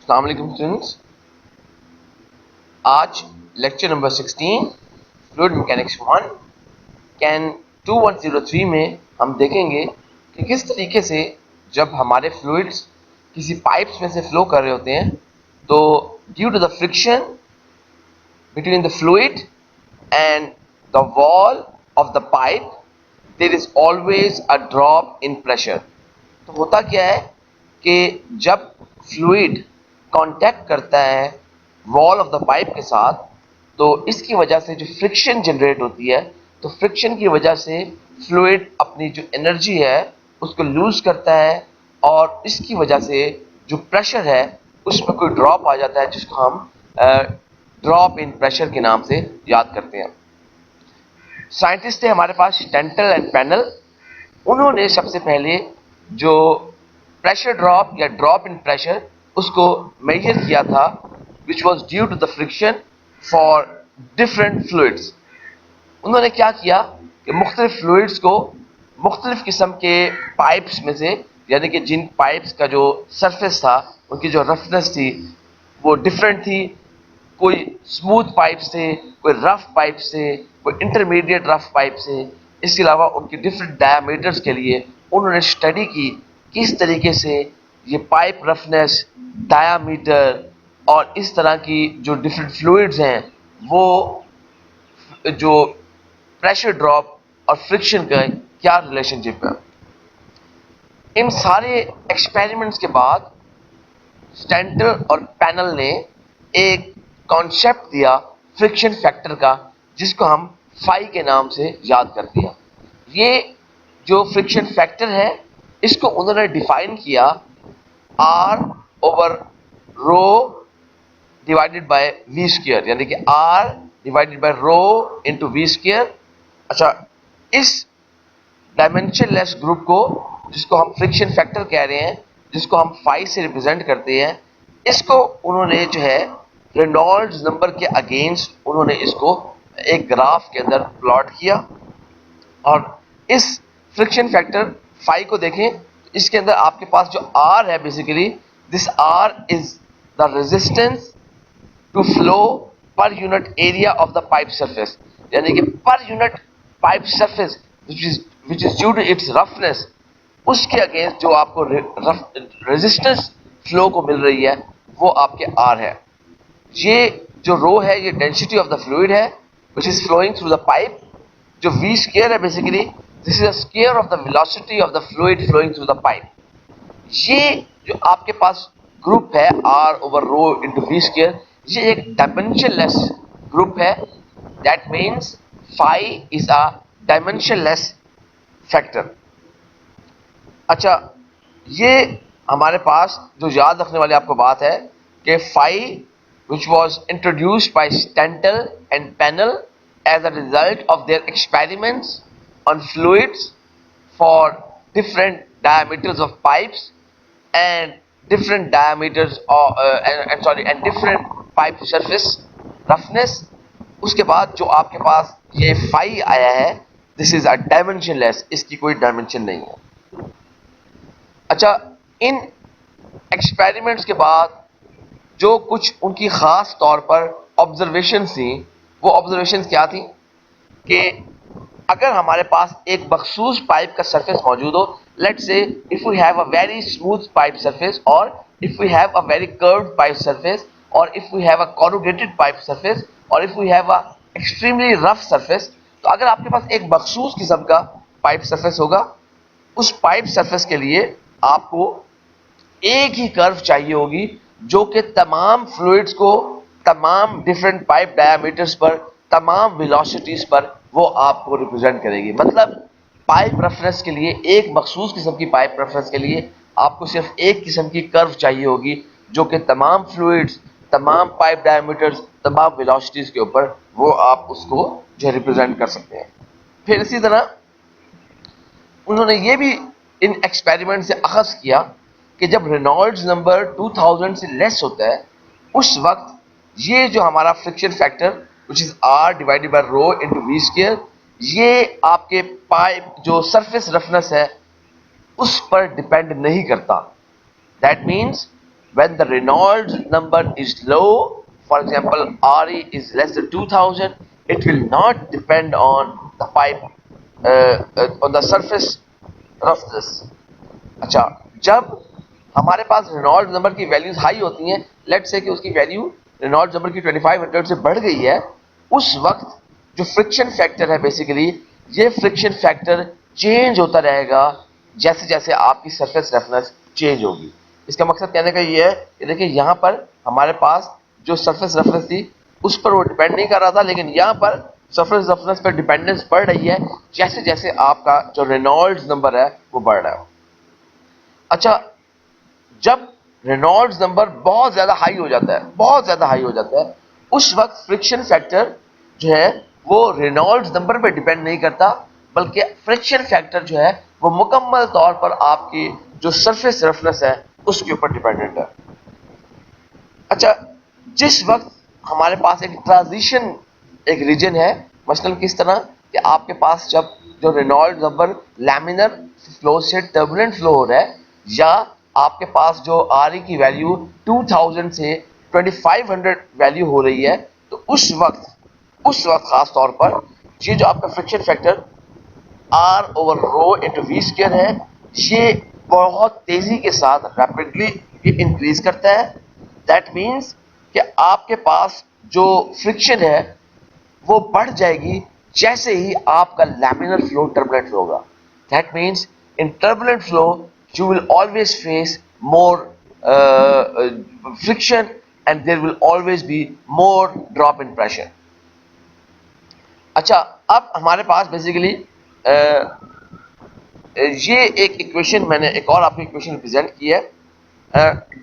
अस्सलाम वालेकुम स्टूडेंट्स। आज lecture number 16 fluid mechanics 1 can 2103 में हम देखेंगे कि किस तरीके से जब हमारे फ्लूइड्स किसी पाइप्स में से फ्लो कर रहे होते हैं तो due to the friction between the fluid and the wall of the pipe there is always a drop in pressure. तो होता क्या है कि जब फ्लूइड कांटेक्ट करता है वॉल ऑफ द पाइप के साथ तो इसकी वजह से जो फ्रिक्शन जनरेट होती है, तो फ्रिक्शन की वजह से फ्लूइड अपनी जो एनर्जी है उसको लूज करता है और इसकी वजह से जो प्रेशर है उसमें कोई ड्रॉप आ जाता है जिसको हम ड्रॉप इन प्रेशर के नाम से याद करते हैं। साइंटिस्ट है हमारे पास स्टेंटल एंड पैनल, उन्होंने सबसे पहले जो प्रेशर ड्रॉप या ड्रॉप इन प्रेशर उसको मेजर किया था which was due to the friction for different fluids. उन्होंने क्या किया कि मुख्तलिफ फ्लूइड्स को मुख्तलिफ किस्म के पाइप्स में से, यानी कि जिन पाइप्स का जो सरफेस था उनकी जो रफनेस थी वो डिफरेंट थी, कोई स्मूथ पाइप से, कोई रफ पाइप से, कोई इंटरमीडिएट रफ पाइप से, इसके अलावा उनकी डिफरेंट डायमीटर्स के लिए उन्होंने स्टडी की किस तरीके से ये पाइप रफनेस, डायामीटर और इस तरह की जो डिफरेंट फ्लूइड्स हैं वो जो प्रेशर ड्रॉप और फ्रिक्शन का क्या रिलेशनशिप है। इन सारे एक्सपेरिमेंट्स के बाद स्टेंटल और पैनल ने एक कॉन्सेप्ट दिया फ्रिक्शन फैक्टर का, जिसको हम फाई के नाम से याद करते हैं। ये जो फ्रिक्शन फैक्टर है इसको उन्होंने डिफाइन किया R over rho divided by V square, यानी कि R divided by rho into V square. अच्छा, इस डायमेंशनलेस ग्रुप को जिसको हम फ्रिक्शन फैक्टर कह रहे हैं, जिसको हम फाई से रिप्रेजेंट करते हैं, इसको उन्होंने जो है रेनॉल्ड्स नंबर के अगेंस्ट उन्होंने इसको एक ग्राफ के अंदर प्लॉट किया। और इस फ्रिक्शन फैक्टर फाई को देखें, इसके अंदर आपके पास जो आर है, basically this R is the resistance to flow per unit area of the pipe surface, यानी कि per unit pipe surface which is due to its roughness, उसके अगेंस्ट जो आपको रेजिस्टेंस फ्लो को मिल रही है वो आपके आर है। ये जो रो है ये डेंसिटी ऑफ द फ्लूइड है which is flowing through the pipe. जो वी स्क्वायर है, basically this is a square of the velocity of the fluid flowing through the pipe. ये जो आपके पास ग्रुप है R over rho into V square, ये एक डायमेंशनलेस ग्रुप है। That means phi is a dimensionless factor. अच्छा, ये हमारे पास जो याद रखने वाली आपको बात है कि phi which was introduced by Stentel and Pennell as a result of their experiments on fluids for different diameters of pipes and different diameters of and different pipe surface roughness। उसके बाद जो आपके पास ये फाई आया है, this is a dimensionless, इसकी कोई dimension नहीं है। अच्छा, इन एक्सपेरिमेंट्स के बाद जो कुछ उनकी खास तौर पर ऑब्जर्वेशन थी, वो ऑब्जर्वेशन क्या थी कि अगर हमारे पास एक मखसूस पाइप का सरफेस मौजूद हो, let's say if we have a very smooth pipe surface और if we have a very curved pipe surface और if we have a corrugated pipe surface और if we have a extremely rough surface, तो अगर आपके पास एक मखसूस किस्म का पाइप सरफेस होगा, उस पाइप सरफेस के लिए आपको एक ही कर्व चाहिए होगी जो कि तमाम फ्लूइड्स को तमाम डिफरेंट पाइप डायमीटर्स पर, तमाम वेलोसिटीज पर वो आपको रिप्रेजेंट करेगी। मतलब पाइप रेफरेंस के लिए, एक मखसूस किस्म की पाइप रेफरेंस के लिए आपको सिर्फ एक किस्म की कर्व चाहिए होगी जो कि तमाम फ्लूइड्स, तमाम पाइप डायमीटर्स, तमाम वेलोसिटीज के ऊपर वो आप उसको जो रिप्रेजेंट कर सकते हैं। फिर इसी तरह उन्होंने ये भी इन एक्सपेरिमेंट से अखज़ किया कि जब रेनॉल्ड्स नंबर 2000 से लेस होता है, उस वक्त ये जो हमारा friction factor which is R divided by rho into V square, ये आपके पाइप जो सरफेस रफनेस है उस पर डिपेंड नहीं करता। That means when the Reynolds number is low, for example RE is less than 2000, it will not depend on the pipe on the surface roughness. अच्छा, जब हमारे पास रेनॉल्ड्स नंबर की वैल्यूज हाई होती हैं, लेट्स से कि उसकी value Reynolds number की 2500 से बढ़ गई है, उस वक्त जो फ्रिक्शन फैक्टर है बेसिकली, ये फ्रिक्शन फैक्टर चेंज होता रहेगा जैसे जैसे आपकी सरफेस रफनेस चेंज होगी। इसका मकसद कहने का ये है कि देखिए यहाँ पर हमारे पास जो सरफेस रफनेस थी उस पर वो डिपेंड नहीं कर रहा था, लेकिन यहाँ पर सरफेस रफनेस पर डिपेंडेंस बढ़ रही है जैसे जैसे आपका जो रेनॉल्ड्स नंबर है वो बढ़ रहा है। अच्छा, जब रेनॉल्ड्स नंबर बहुत ज्यादा हाई हो जाता है, बहुत ज्यादा हाई हो जाता है, उस वक्त फ्रिक्शन फैक्टर जो है वो रेनॉल्ड्स नंबर पे डिपेंड नहीं करता, बल्कि फ्रिक्शन फैक्टर जो है वो मुकम्मल तौर पर आपकी जो सरफेस रफनेस है उसके ऊपर डिपेंडेंट है। अच्छा, जिस वक्त हमारे पास एक ट्रांजिशन एक रीजन है, मसलन किस तरह कि आपके पास जब जो रेनॉल्ड्स नंबर लैमिनर फ्लो से टर्बुलेंट फ्लो हो रहा है, या आपके पास जो आरई की वैल्यू 2000 से 2500 वैल्यू हो रही है, तो उस वक्त खास तौर पर ये जो आपका friction factor R over rho into V square है, ये बहुत तेजी के साथ रैपिडली ये इंक्रीज करता है। दैट मीन्स कि आपके पास जो फ्रिक्शन है वो बढ़ जाएगी जैसे ही आपका लैमिनर फ्लो टर्बुलेंट फ्लो होगा। That means in turbulent flow you will always face more friction and there will always be more drop in pressure. अच्छा, अब हमारे पास बेसिकली ये एक इक्वेशन मैंने एक और आपको इक्वेशन रिप्रेजेंट की है,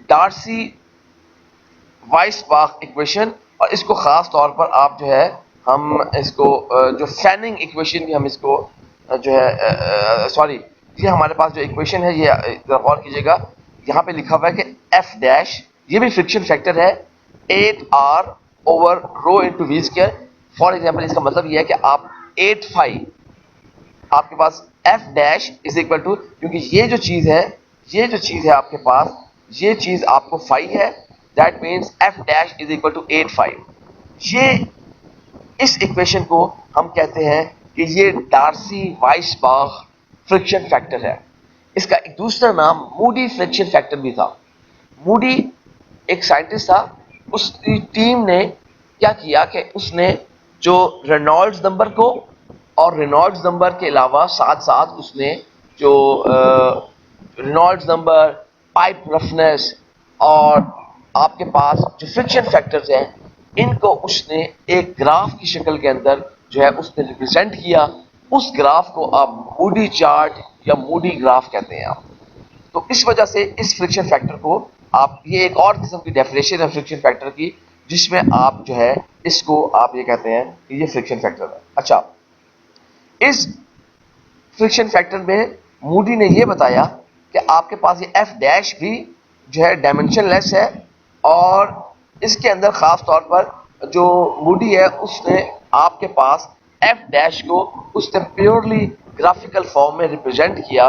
डार्सी वाइसबाख इक्वेशन, और इसको खास तौर पर आप जो है हम इसको जो फैनिंग इक्वेशन भी हम इसको जो है सॉरी, ये हमारे पास जो इक्वेशन है ये गौर कीजिएगा, यहाँ पे लिखा हुआ है कि एफ डैश, ये भी फ्रिक्शन फैक्टर है 8r over rho into V square. For example इसका मतलब ये है कि आप 8 फाई आपके पास F dash is equal to, क्योंकि ये जो चीज है आपके पास, ये चीज आपको फाई है, that means F dash is equal to 8 phi. ये इस इक्वेशन को हम कहते हैं कि ये डार्सी वाइसबाख फ्रिक्शन फैक्टर है। इसका एक दूसरा नाम मूडी फ्रिक्शन फैक्टर भी था। मूडी एक साइंटिस्ट था, उसकी टीम ने क्या किया कि उसने जो रेनॉल्ड्स नंबर को और रेनॉल्ड्स नंबर के अलावा साथ साथ उसने जो रेनॉल्ड्स नंबर, पाइप रफनेस और आपके पास जो फ्रिक्शन फैक्टर्स हैं, इनको उसने एक ग्राफ की शक्ल के अंदर जो है उसने रिप्रेजेंट किया। उस ग्राफ को आप मूडी चार्ट या मूडी ग्राफ कहते हैं आप। तो इस वजह से इस फ्रिक्शन फैक्टर को आप, ये एक और किस्म की डेफिनेशन है फ्रिक्शन फैक्टर की, जिसमें आप जो है इसको आप ये कहते हैं कि ये फ्रिक्शन फैक्टर है। अच्छा, इस फ्रिक्शन फैक्टर में मूडी ने ये बताया कि आपके पास ये एफ डैश भी जो है डायमेंशनलेस है, और इसके अंदर खास तौर पर जो मूडी है उसने आपके पास एफ डैश को उसने प्योरली ग्राफिकल फॉर्म में रिप्रेजेंट किया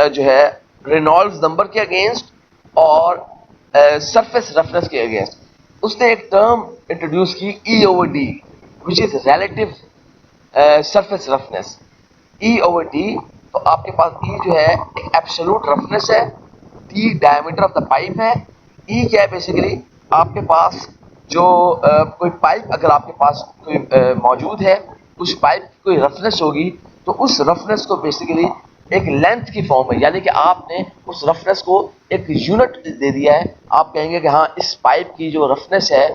जो है रेनॉल्ड्स नंबर के अगेंस्ट और सरफेस रफनेस के अगेंस्ट। उसने एक टर्म इंट्रोड्यूस की ई over D, which is relative surface roughness. E over D, तो आपके पास ई जो है एक एब्सोल्यूट रफनेस है, D diameter of the pipe है, ई क्या है बेसिकली आपके पास जो कोई पाइप अगर आपके पास कोई मौजूद है, उस पाइप की कोई रफनेस होगी, तो उस रफनेस को बेसिकली एक लेंथ की फॉर्म में, यानी कि आपने उस रफनेस को एक यूनिट दे दिया है। आप कहेंगे कि हाँ इस पाइप की जो रफनेस है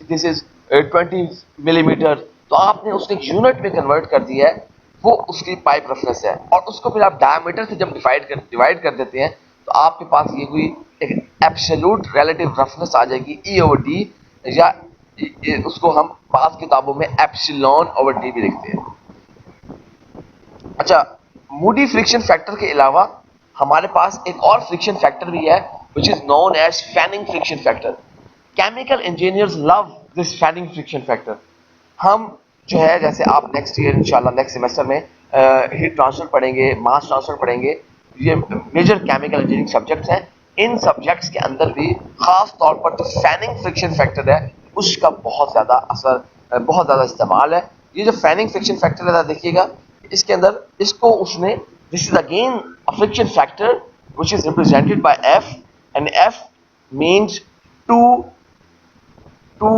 दिस इज 20 मिलीमीटर, तो आपने उसको एक यूनिट में कन्वर्ट कर दिया है, वो उसकी पाइप रफनेस है, और उसको फिर आप डायमीटर से जब डिवाइड कर देते हैं तो आपके पास ये कोई एक एब्सोल्यूट रिलेटिव रफनेस आ जाएगी ई ओवर डी, या उसको हम पास किताबों में एप्सिलॉन ओवर डी भी लिखते हैं। अच्छा, मूडी फ्रिक्शन फैक्टर के अलावा हमारे पास एक और फ्रिक्शन फैक्टर भी है which is known as fanning friction factor. Chemical engineers love this fanning friction factor. हम जो है जैसे आप नेक्स्ट ईयर इंशाल्लाह नेक्स्ट सेमेस्टर में हीट ट्रांसफर पढ़ेंगे, मास ट्रांसफर पढ़ेंगे, ये मेजर केमिकल इंजीनियरिंग सब्जेक्ट्स हैं, इन सब्जेक्ट्स के अंदर भी खास तौर पर जो फैनिंग फ्रिक्शन फैक्टर है उसका बहुत ज़्यादा असर, बहुत ज़्यादा इस्तेमाल है। ये जो फैनिंग फ्रिक्शन फैक्टर है देखिएगा इसके अंदर, इसको उसने, this is again a friction factor which is represented by F, and F means 2 to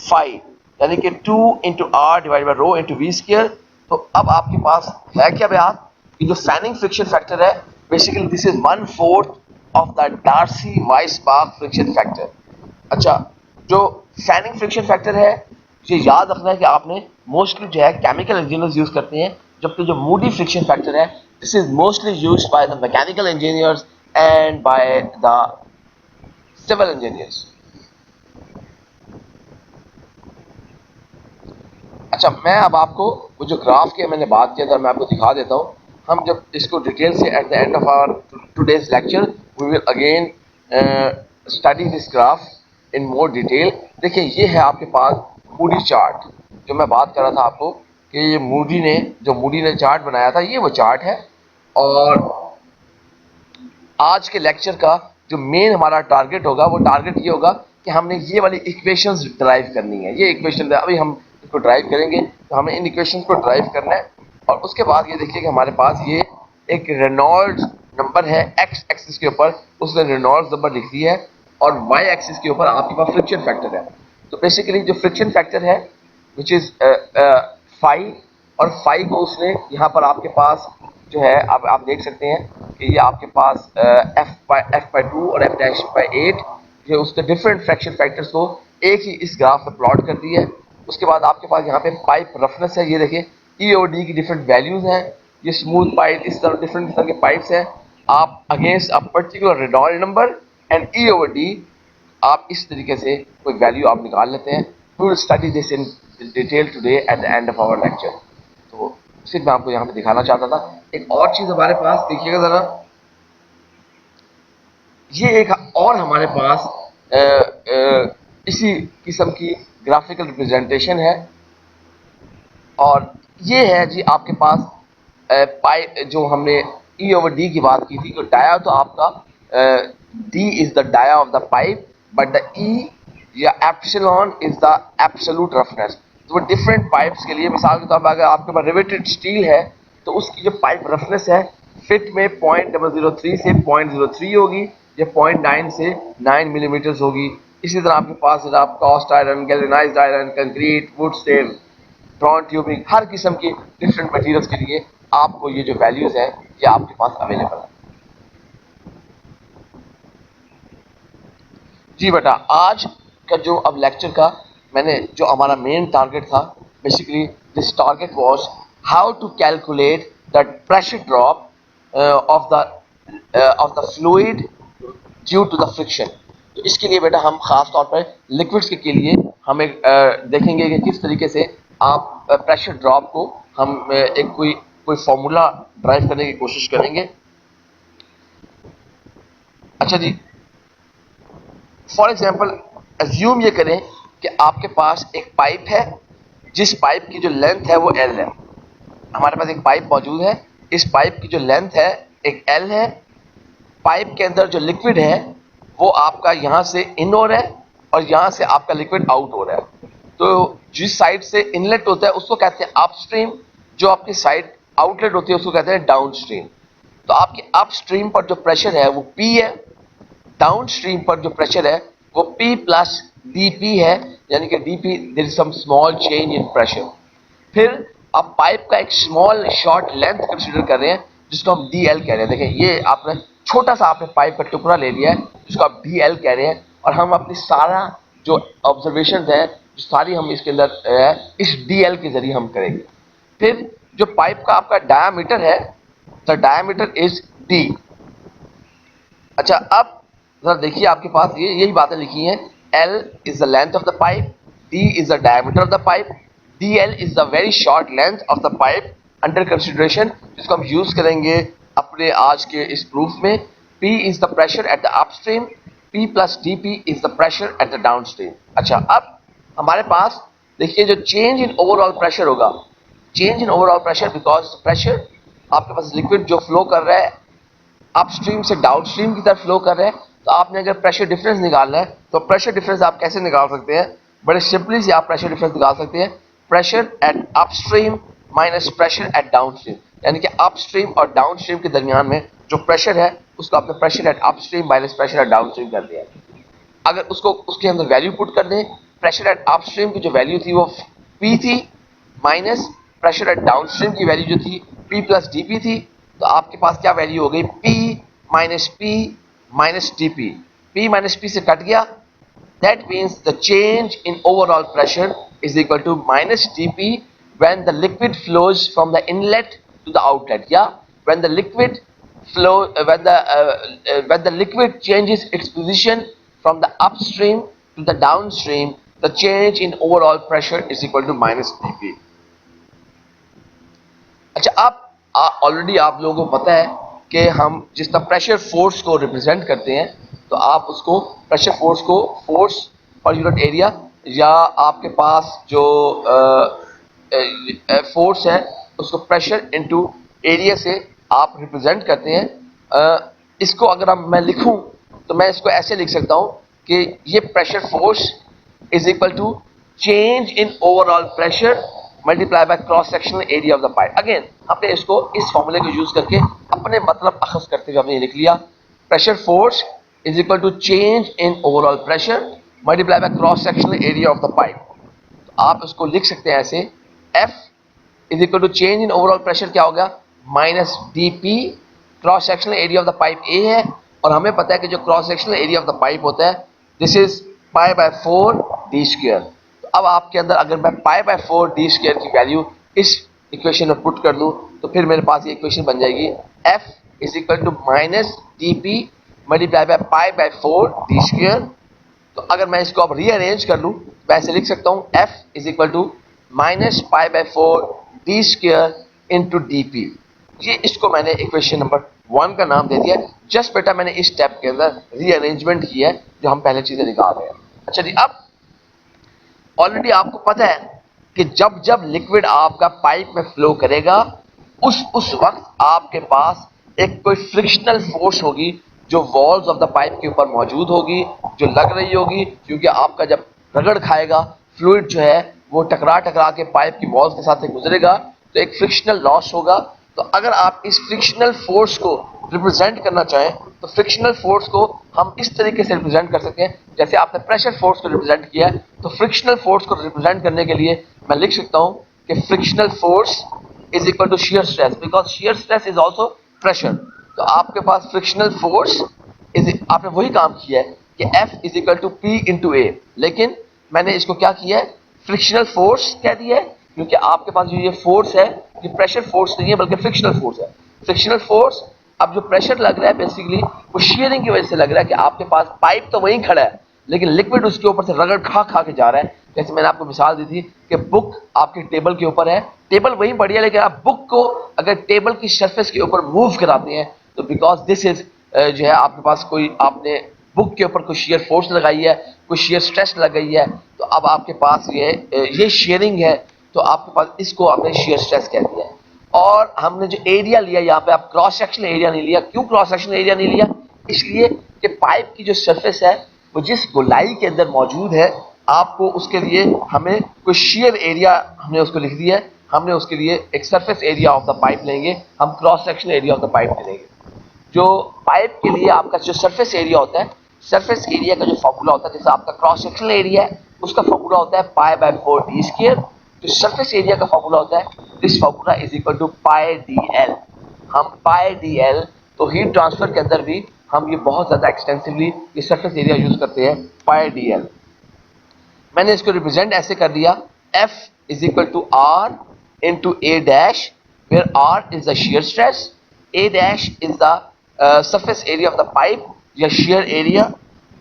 5, यानी कि 2 into R divide by rho into V square. तो अब आपके पास है क्या बयान कि जो फैनिंग फ्रिक्शन फैक्टर है basically this is 1/4 of the Darcy Weisbach friction factor. अच्छा, जो फैनिंग फ्रिक्शन फैक्टर है ये याद रखना है कि आपने मोस्टली जो है केमिकल इंजीनियर्स यूज करते हैं, जबकि जो मूडी फ्रिक्शन फैक्टर है this is mostly used by the mechanical engineers and by the civil engineers. अच्छा, मैं अब आपको वो जो ग्राफ के मैंने बात किया था मैं आपको दिखा देता हूँ। हम जब इसको डिटेल से at the end of our today's lecture we will again study this graph in more detail. देखिए ये है आपके पास मूडी चार्ट, जो मैं बात कर रहा था आपको कि ये मूडी ने चार्ट बनाया था, ये वो चार्ट है। और आज के लेक्चर का जो मेन हमारा टारगेट होगा वो टारगेट ये होगा कि हमने ये वाली इक्वेशंस ड्राइव करनी है। ये इक्वेशन अभी हम इसको ड्राइव करेंगे, तो हमें इन इक्वेशंस को ड्राइव करना है। और उसके बाद ये देखिए कि हमारे पास ये एक रेनॉल्ड्स नंबर है, एक्स एक्सिस के ऊपर उसने रेनॉल्ड्स नंबर लिख दी है, और वाई एक्सिस के ऊपर आपके पास फ्रिक्शन फैक्टर है। तो बेसिकली जो फ्रिक्शन फैक्टर है विच इज फाई, और फाई को उसने यहाँ पर आपके पास जो है आप देख सकते हैं कि ये आपके पास f/2 और f'/8 जो उसके डिफरेंट फ्रैक्शन फैक्टर्स को एक ही इस ग्राफ में प्लॉट कर दी है। उसके बाद आपके पास यहाँ पे पाइप रफनेस है, ये देखिए ई और डी की डिफरेंट वैल्यूज हैं, ये स्मूथ पाइप, इस तरह डिफरेंट तरह के पाइप्स हैं। आप against a particular Reynold number and E over D आप इस तरीके से कोई वैल्यू आप निकाल लेते हैं। We will study this in detail today at the end of our lecture. तो सिर्फ मैं आपको यहाँ पे दिखाना चाहता था। एक और चीज हमारे पास देखिएगा जरा, ये एक और हमारे पास इसी किस्म की ग्राफिकल रिप्रेजेंटेशन है, और ये है जी आपके पास पाई, जो हमने ई ओवर डी की बात की थी, तो डाया तो आपका D is the dia of the pipe, but the E या epsilon is the absolute roughness. तो वो डिफरेंट पाइप्स के लिए, मिसाल के तौर पर अगर आपके पास रिवेटेड स्टील है तो उसकी जो पाइप रफनेस है फिट में 0.003 से 0.03 होगी, या 0.9 से 9 मिलीमीटर होगी। इसी तरह आपके पास आप cast iron, galvanized iron, concrete, wood stave, drawn tubing, हर किस्म की डिफरेंट मटेरियल्स के लिए आपको ये जो वैल्यूज है ये आपके पास अवेलेबल है। जी बेटा, आज का जो अब लेक्चर का मैंने जो हमारा मेन टारगेट था, basically this target was how to calculate the pressure drop of the fluid due to the friction. तो इसके लिए बेटा हम खास तौर पर लिक्विड्स के लिए हम एक देखेंगे कि किस तरीके से आप प्रेशर ड्रॉप को हम एक कोई फॉर्मूला ड्राइव करने की कोशिश करेंगे। अच्छा जी, फॉर एग्जाम्पल अज्यूम ये करें कि आपके पास एक पाइप है जिस पाइप की जो लेंथ है वो एल है। हमारे पास एक पाइप मौजूद है, इस पाइप की जो लेंथ है एक एल है। पाइप के अंदर जो लिक्विड है वो आपका यहाँ से इन हो रहा है और यहाँ से आपका लिक्विड आउट हो रहा है। तो जिस साइड से इनलेट होता है उसको कहते हैं अपस्ट्रीम, जो आपकी साइड आउटलेट होती है उसको कहते हैं डाउनस्ट्रीम। तो आपके अपस्ट्रीम पर जो प्रेशर है वो P है, डाउनस्ट्रीम पर जो प्रेशर है वो P प्लस dP है, यानी कि dP there is some small change in pressure. फिर आप पाइप का एक स्मॉल शॉर्ट लेंथ कंसीडर कर रहे हैं जिसको हम DL कह रहे हैं। देखिए ये आपने छोटा सा आपने पाइप का टुकड़ा ले लिया है जिसको आप DL कह रहे हैं, और हम अपनी सारा जो ऑब्जर्वेशन है जो सारी हम इसके अंदर इस DL के जरिए हम करेंगे। फिर जो पाइप का आपका डायामीटर है, द डायामीटर इज D। अच्छा, अब जरा देखिए आपके पास ये यही बातें लिखी हैं। L is the length of the pipe, D is the diameter of the pipe, DL is the very short length of the pipe under consideration, जिसको हम यूज करेंगे अपने आज के इस प्रूफ में। P is the pressure at the upstream, P plus DP is the pressure at the downstream। अच्छा, अब हमारे पास देखिए जो चेंज इन ओवरऑल प्रेशर होगा, change in overall pressure because pressure आपके पास लिक्विड जो फ्लो कर रहा है अपस्ट्रीम से डाउनस्ट्रीम की तरफ फ्लो कर रहे हैं, तो तो आपने अगर प्रेशर डिफरेंस निकालना है तो प्रेशर डिफरेंस आप कैसे निकाल सकते हैं? बड़े सिंपली से आप प्रेशर डिफरेंस निकाल सकते हैं, pressure at upstream minus pressure at downstream, यानी कि अपस्ट्रीम और डाउनस्ट्रीम के दरमियान में जो प्रेशर है उसको आपने pressure at upstream minus pressure at downstream कर दिया। अगर उसको उसके अंदर वैल्यू पुट कर दें, प्रेशर एट अपस्ट्रीम की जो वैल्यू थी वो P थी माइनस प्रेशर एट डाउनस्ट्रीम की वैल्यू जो थी P प्लस DP थी, तो आपके पास क्या वैल्यू हो गई? P minus DP। P minus P से कट गया, that means the change in overall pressure is equal to minus dP when the liquid flows from the inlet to the outlet. Yeah, when the liquid when the liquid changes its position from the upstream to the downstream, the change in overall pressure is equal to minus dP. अच्छा, आप already आप लोगों को पता है कि हम जिस तरह प्रेशर फोर्स को रिप्रेजेंट करते हैं, तो आप उसको प्रेशर फोर्स को फोर्स पर यूनिट एरिया या आपके पास जो फोर्स है उसको प्रेशर इनटू एरिया से आप रिप्रेजेंट करते हैं। इसको अगर मैं लिखूं तो मैं इसको ऐसे लिख सकता हूं कि ये pressure force is equal to change in overall pressure multiply by cross sectional area of the pipe. Again हमने इसको इस फॉर्मूले को यूज करके अपने मतलब अखज़ करते हुए हमने लिख लिया, pressure force is equal to change in overall pressure multiply by cross sectional area of the pipe. तो आप इसको लिख सकते हैं ऐसे, F is equal to change in overall pressure क्या होगा? Minus DP, cross sectional area of the pipe A है, और हमें पता है कि जो cross sectional area of the pipe होता है this is pi by 4 D square. अब आपके अंदर अगर मैं पाई बाय 4 D स्क्वायर की वैल्यू इस इक्वेशन में पुट कर दूं तो फिर मेरे पास ये इक्वेशन बन जाएगी, F is equal to minus DP multiply by pi by 4 D square. तो अगर मैं इसको अब रीअरेंज कर लूं मैं ऐसे लिख सकता हूं, F is equal to minus pi by 4 D square into DP। ये इसको मैंने इक्वेशन नंबर 1 का नाम दे दिया। जस्ट बेटा मैंने इस स्टेप के अंदर रीअरेंजमेंट की है जो हम पहले चीजें निकाल रहे हैं। अच्छा जी, अब ऑलरेडी आपको पता है कि जब जब लिक्विड आपका पाइप में फ्लो करेगा उस वक्त आपके पास एक कोई फ्रिक्शनल फोर्स होगी जो वॉल्स ऑफ द पाइप के ऊपर मौजूद होगी, जो लग रही होगी, क्योंकि आपका जब रगड़ खाएगा फ्लूइड जो है वो टकरा टकरा के पाइप की वॉल्स के साथ गुजरेगा, तो एक फ्रिक्शनल लॉस होगा। तो अगर आप इस फ्रिक्शनल फोर्स को रिप्रेजेंट करना चाहें तो फ्रिक्शनल फोर्स को हम इस तरीके से रिप्रेजेंट कर सकते हैं जैसे आपने प्रेशर फोर्स को रिप्रेजेंट किया है। तो फ्रिक्शनल फोर्स को रिप्रेजेंट करने के लिए मैं लिख सकता हूं कि frictional force is equal to shear stress, because shear stress is also pressure. तो आपके पास फ्रिक्शनल फोर्स आपने वही काम किया है कि F is equal to P into A, लेकिन मैंने इसको क्या किया है, फ्रिक्शनल फोर्स कह दिया है, क्योंकि आपके पास जो ये फोर्स है ये प्रेशर फोर्स नहीं है बल्कि फ्रिक्शनल फोर्स है। फ्रिक्शनल फोर्स, अब जो प्रेशर लग रहा है बेसिकली वो शियरिंग की वजह से लग रहा है कि आपके पास पाइप तो वहीं खड़ा है लेकिन लिक्विड उसके ऊपर से रगड़ खा खा के जा रहा है। जैसे मैंने आपको मिसाल दी थी कि बुक आपके टेबल के ऊपर है, टेबल वहीं पड़ी है, लेकिन आप बुक को अगर टेबल की सरफेस के ऊपर मूव कराते हैं तो बिकॉज दिस इज जो है आपके पास कोई आपने बुक के ऊपर कोई शेयर फोर्स लगाई है, कोई शेयर स्ट्रेस लग गई है, तो अब आपके पास ये शेयरिंग है, तो आपके पास इसको आपने शेयर स्ट्रेस कह दिया है। और हमने जो एरिया लिया यहाँ पे, आप क्रॉस सेक्शनल एरिया नहीं लिया। क्यों क्रॉस सेक्शनल एरिया नहीं लिया? इसलिए कि पाइप की जो सरफेस है वो जिस गोलाई के अंदर मौजूद है, आपको उसके लिए हमें कोई शेयर एरिया हमने उसको लिख दिया है, हमने उसके लिए एक surface area of the pipe लेंगे, हम cross sectional area of the pipe लेंगे। जो पाइप के लिए आपका जो सरफेस एरिया होता है, सरफेस एरिया का जो फॉर्मूला होता है, जैसे आपका क्रॉस सेक्शनल एरिया है उसका फॉर्मूला होता है पाई बाय 4 D स्क्वायर। जो सरफेस एरिया का फॉर्मूला होता है this formula is equal to pi DL। हम पाई DL, तो हीट ट्रांसफर के अंदर भी हम ये बहुत ज्यादा एक्सटेंसिवली ये सरफेस एरिया यूज करते हैं, पाई DL। मैंने इसको रिप्रेजेंट ऐसे कर दिया, F is equal to R into A dash, where R is the shear stress, A dash is the surface area of the pipe या shear एरिया।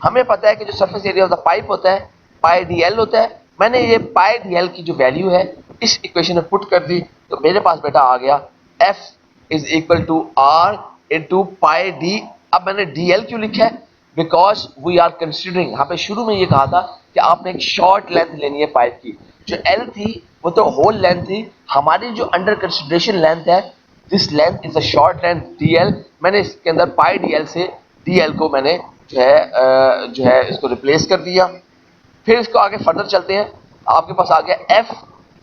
हमें पता है कि जो surface area of the pipe होता है पाई DL होता है। मैंने ये पाई DL की जो वैल्यू है इस इक्वेशन में पुट कर दी, तो मेरे पास बेटा आ गया F is equal to R into pi D। अब मैंने DL क्यों लिखा है? बिकॉज वी आर कंसिडरिंग, यहाँ पे शुरू में ये कहा था कि आपने एक शॉर्ट लेंथ लेनी है पाइप की, जो L थी वो तो होल लेंथ थी, हमारी जो अंडर कंसिडरेशन लेंथ है this length is a short length DL। मैंने इसके अंदर पाई DL से DL को मैंने जो है इसको रिप्लेस कर दिया। फिर इसको आगे फर्दर चलते हैं, आपके पास आ गया f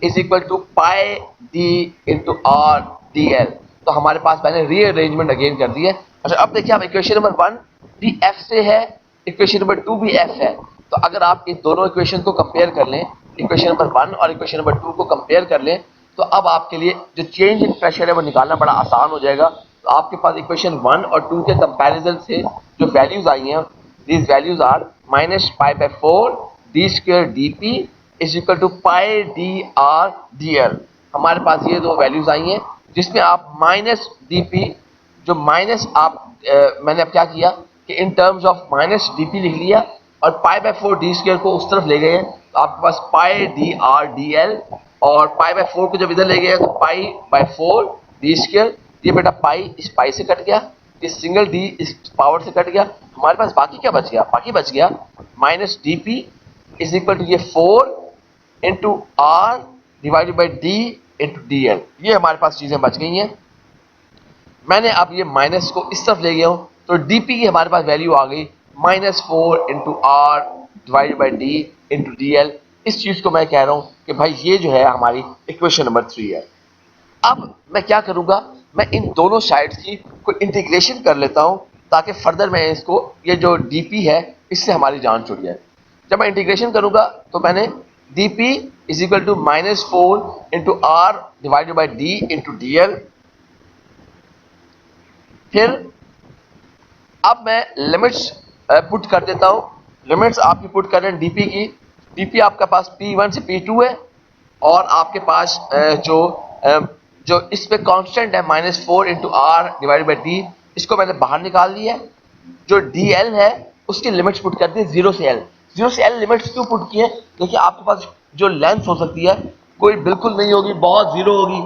is equal to pi D into R D L. तो हमारे पास मैंने रीअरेंजमेंट अगेन कर दी है। अच्छा अब देखिए, आप इक्वेशन नंबर 1 भी f से है, इक्वेशन नंबर 2 भी f है। तो अगर आप इन दोनों इक्वेशन को कंपेयर कर लें, इक्वेशन नंबर 1 और इक्वेशन नंबर 2 को कंपेयर कर लें, तो अब आपके लिए जो चेंज इन प्रेशर है वो निकालना बड़ा आसान हो जाएगा। तो आपके पास इक्वेशन 1 और 2 के कंपैरिजन से जो वैल्यूज आई हैं, these values are minus pi by 4 D square D P is equal to pi D R D L. हमारे पास ये दो वैल्यूज आई हैं, जिसमें आप माइनस डी पी, जो माइनस आप मैंने अब क्या किया कि in terms of minus D P लिख लिया और पाई बाई 4 डी स्क्वायर को उस तरफ ले गए हैं। तो आपके पास पाई डी आर डी एल, और पाई बाई 4 को जब इधर ले गए तो पाई बाई 4 डी स्क्वायर। ये बेटा पाई इस पाई से कट गया, इस सिंगल डी इस पावर से कट गया। हमारे पास बाकी क्या बच गया? बाकी बच गया minus D P is equal to ये 4 into R divided by D into D L. ये हमारे पास चीजें बच गई हैं। मैंने अब ये माइनस को इस तरफ ले गया हूं, तो डी पी की हमारे पास वैल्यू आ गई minus 4 into R divided by D into D L. इस चीज को मैं कह रहा हूं कि भाई ये जो है हमारी इक्वेशन नंबर 3 है। अब मैं क्या करूंगा, मैं इन दोनों साइड्स की कोई इंटीग्रेशन कर लेता हूं, ताकि फर्दर मैं इसको, ये जो डीपी है इससे हमारी जान छुट जाए। जब मैं इंटीग्रेशन करूंगा तो मैंने dp is equal to minus 4 into R divided by D into D L. फिर अब मैं लिमिट्स पुट कर देता हूं। लिमिट्स आपकी पुट कर रहे हैं डीपी की। डीपी आपके पास P1 से P2 है, और आपके पास जो इस पे कांस्टेंट है minus 4 into R divided by D, इसको मैंने बाहर निकाल दिया है। जो डी एल है उसकी लिमिट्स पुट कर दी 0 से l। 0 से l लिमिट्स क्यों पुट किए? देखिए आपके पास जो लेंथ हो सकती है कोई बिल्कुल नहीं होगी, बहुत जीरो होगी।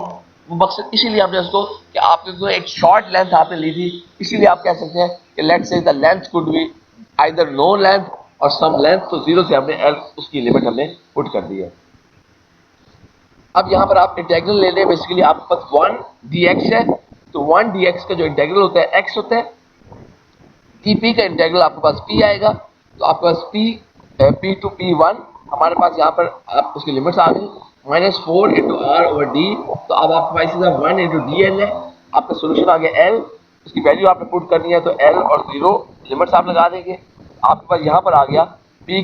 वो मकसद इसीलिए हमने उसको कि आपके एक शॉर्ट लेंथ आपने ली थी, इसीलिए आप कह सकते हैं कि let's say the length could be either no length or some length. तो 0 से हमने l उसकी लिमिट हमने पुट कर दी है। अब यहाँ पर आप इंटेग्रल ले लें, बेसिकली आपके पास 1 dx है, तो 1 dx का जो इंटेग्रल होता है x होता है। dp का इंटेग्रल आपके पास p आएगा, तो आपके पास p टू p1। हमारे पास यहाँ पर आप उसकी लिमिट्स आ गई minus 4 into R over D. तो अब आपके पास सीधा 1 इंटू डी एल है। आपका सोल्यूशन आ गया l, उसकी वैल्यू आपने पुट करनी है, तो l और 0 लिमिट्स आप लगा देंगे। आपके पास यहाँ पर आ गया p,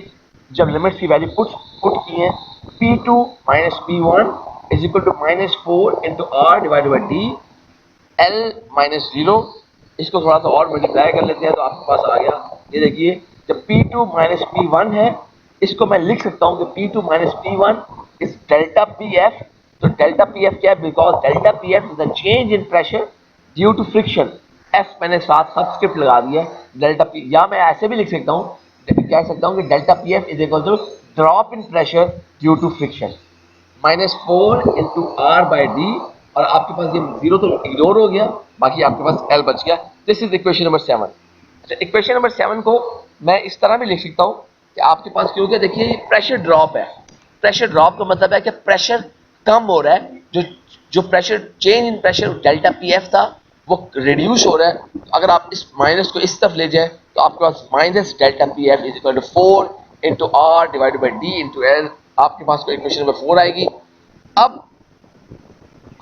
जब लिमिट्स की वैल्यू पुट की है, p2 minus p1 is equal to minus 4 into R divided by D l minus 0। इसको थोड़ा सा और मल्टीप्लाई कर लेते हैं, तो आपके पास आ गया, ये देखिए जब p2 माइनस p1 है, इसको मैं लिख सकता हूँ कि p2 minus p1 is delta pf। तो डेल्टा pf क्या है? Because delta pf is the change in pressure due to friction. f मैंने साथ सबस्क्रिप्ट लगा दिया है डेल्टा p, या मैं ऐसे भी लिख सकता हूँ, कह सकता हूँ कि delta pf is equal to drop in pressure due to friction minus 4 into R by D. और आपके पास ये 0 तो इग्नोर हो गया, बाकी आपके पास l बच गया। This is equation number 7। अच्छा, इक्वेशन नंबर 7 को मैं इस तरह भी लिख सकता हूँ कि आपके पास क्यों गया, देखिए ये प्रेशर ड्रॉप है। प्रेशर ड्रॉप का मतलब है कि प्रेशर कम हो रहा है, जो pressure change in pressure delta pf था वो रिड्यूस हो रहा है। अगर आप इस माइनस को इस तरफ ले जाए, तो आपके पास minus delta pf is equal to 4 into R divided by D into L. आपके पास को इक्वेशन नंबर 4 आएगी। अब